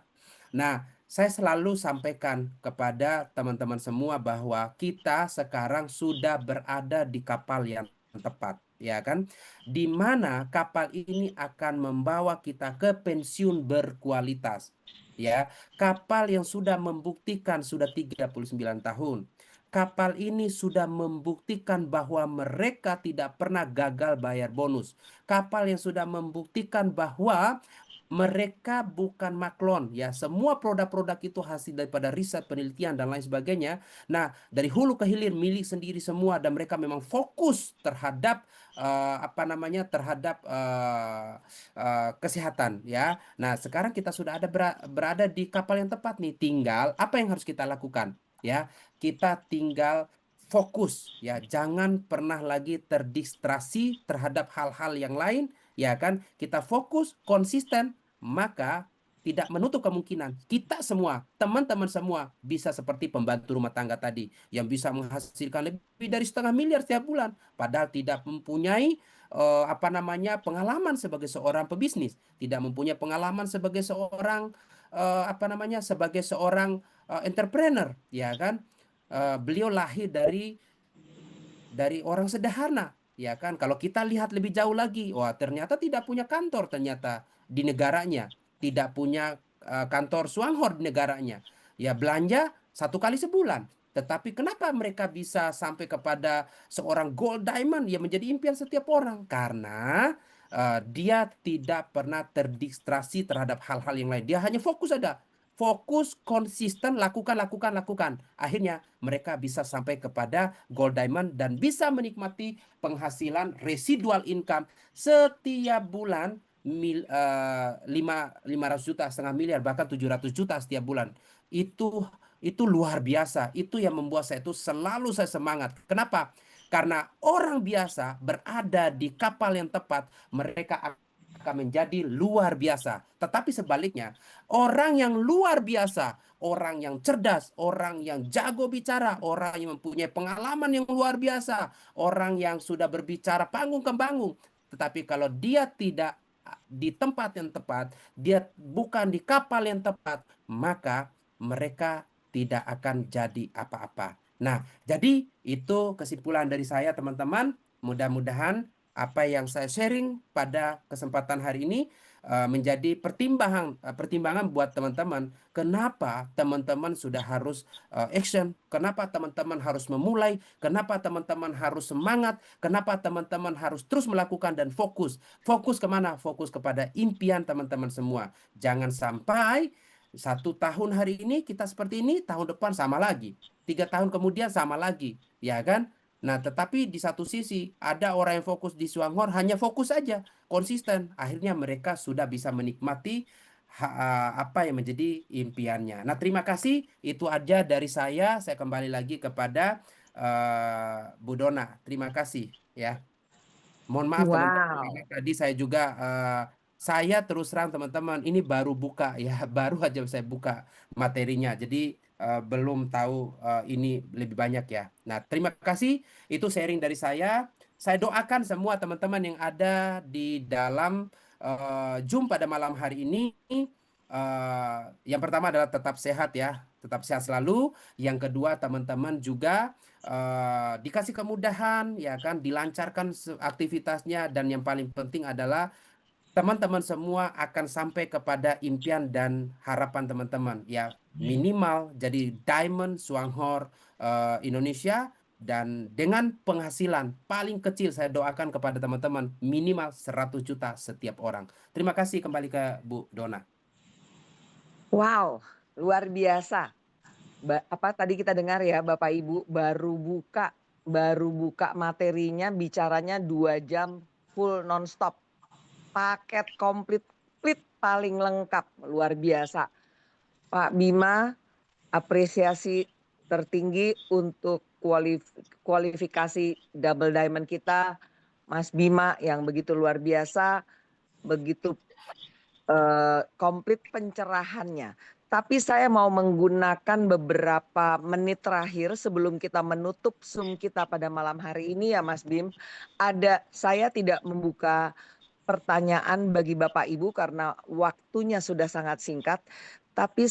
Nah, saya selalu sampaikan kepada teman-teman semua bahwa kita sekarang sudah berada di kapal yang tepat, ya kan? Di mana kapal ini akan membawa kita ke pensiun berkualitas. Ya, kapal yang sudah membuktikan sudah 39 tahun. Kapal ini sudah membuktikan bahwa mereka tidak pernah gagal bayar bonus. Kapal yang sudah membuktikan bahwa mereka bukan maklon ya, semua produk-produk itu hasil daripada riset, penelitian dan lain sebagainya. Nah, dari hulu ke hilir milik sendiri semua, dan mereka memang fokus terhadap apa namanya terhadap kesehatan ya. Nah, sekarang kita sudah ada berada di kapal yang tepat nih. Tinggal apa yang harus kita lakukan ya? Kita tinggal fokus ya, jangan pernah lagi terdistraksi terhadap hal-hal yang lain ya kan. Kita fokus konsisten, maka tidak menutup kemungkinan kita semua, teman-teman semua bisa seperti pembantu rumah tangga tadi yang bisa menghasilkan lebih dari 1,5 miliar setiap bulan, padahal tidak mempunyai apa namanya pengalaman sebagai seorang pebisnis, tidak mempunyai pengalaman sebagai seorang apa namanya sebagai seorang entrepreneur, ya kan? Beliau lahir dari orang sederhana, ya kan? Kalau kita lihat lebih jauh lagi, wah ternyata tidak punya kantor ternyata di negaranya, tidak punya kantor Swanghor di negaranya. Ya belanja 1 kali sebulan. Tetapi kenapa mereka bisa sampai kepada seorang gold diamond yang menjadi impian setiap orang? Karena dia tidak pernah terdistraksi terhadap hal-hal yang lain. Dia hanya fokus ada. Fokus, konsisten, lakukan, lakukan, lakukan. Akhirnya mereka bisa sampai kepada gold diamond dan bisa menikmati penghasilan residual income setiap bulan 500 juta, 1,5 miliar, bahkan 700 juta setiap bulan. Itu luar biasa. Itu yang membuat saya itu selalu saya semangat. Kenapa? Karena orang biasa berada di kapal yang tepat, mereka akan menjadi luar biasa. Tetapi sebaliknya, orang yang luar biasa, orang yang cerdas, orang yang jago bicara, orang yang mempunyai pengalaman yang luar biasa, orang yang sudah berbicara panggung ke panggung. Tetapi kalau dia tidak di tempat yang tepat, dia bukan di kapal yang tepat, maka mereka tidak akan jadi apa-apa. Nah, jadi itu kesimpulan dari saya, teman-teman. Mudah-mudahan apa yang saya sharing pada kesempatan hari ini menjadi pertimbangan buat teman-teman. Kenapa teman-teman sudah harus action? Kenapa teman-teman harus memulai? Kenapa teman-teman harus semangat? Kenapa teman-teman harus terus melakukan dan fokus? Fokus kemana? Fokus kepada impian teman-teman semua. Jangan sampai 1 tahun hari ini kita seperti ini, tahun depan sama lagi. 3 tahun kemudian sama lagi, ya kan? Nah, tetapi di satu sisi ada orang yang fokus di Swanghor, hanya fokus saja, konsisten. Akhirnya mereka sudah bisa menikmati apa yang menjadi impiannya. Nah, terima kasih. Itu aja dari saya. Saya kembali lagi kepada Bu Dona. Terima kasih ya. Mohon maaf teman-teman, karena Wow. tadi saya juga saya terus terang teman-teman ini baru buka ya, baru aja saya buka materinya. Jadi belum tahu ini lebih banyak ya. Nah, terima kasih. Itu sharing dari saya. Saya doakan semua teman-teman yang ada di dalam Zoom pada malam hari ini. Yang pertama adalah tetap sehat ya, tetap sehat selalu. Yang kedua, teman-teman juga dikasih kemudahan ya kan, dilancarkan aktivitasnya, dan yang paling penting adalah teman-teman semua akan sampai kepada impian dan harapan teman-teman ya, minimal jadi Diamond Swanghor Indonesia, dan dengan penghasilan paling kecil saya doakan kepada teman-teman minimal 100 juta setiap orang. Terima kasih, kembali ke Bu Dona. Wow, luar biasa. Apa tadi kita dengar ya Bapak Ibu baru buka materinya bicaranya 2 jam full nonstop. Paket komplit paling lengkap, luar biasa. Pak Bima, apresiasi tertinggi untuk kualifikasi double diamond kita, Mas Bima yang begitu luar biasa, begitu komplit pencerahannya. Tapi saya mau menggunakan beberapa menit terakhir sebelum kita menutup Zoom kita pada malam hari ini ya Mas Bim. Saya tidak membuka pertanyaan bagi Bapak Ibu karena waktunya sudah sangat singkat, tapi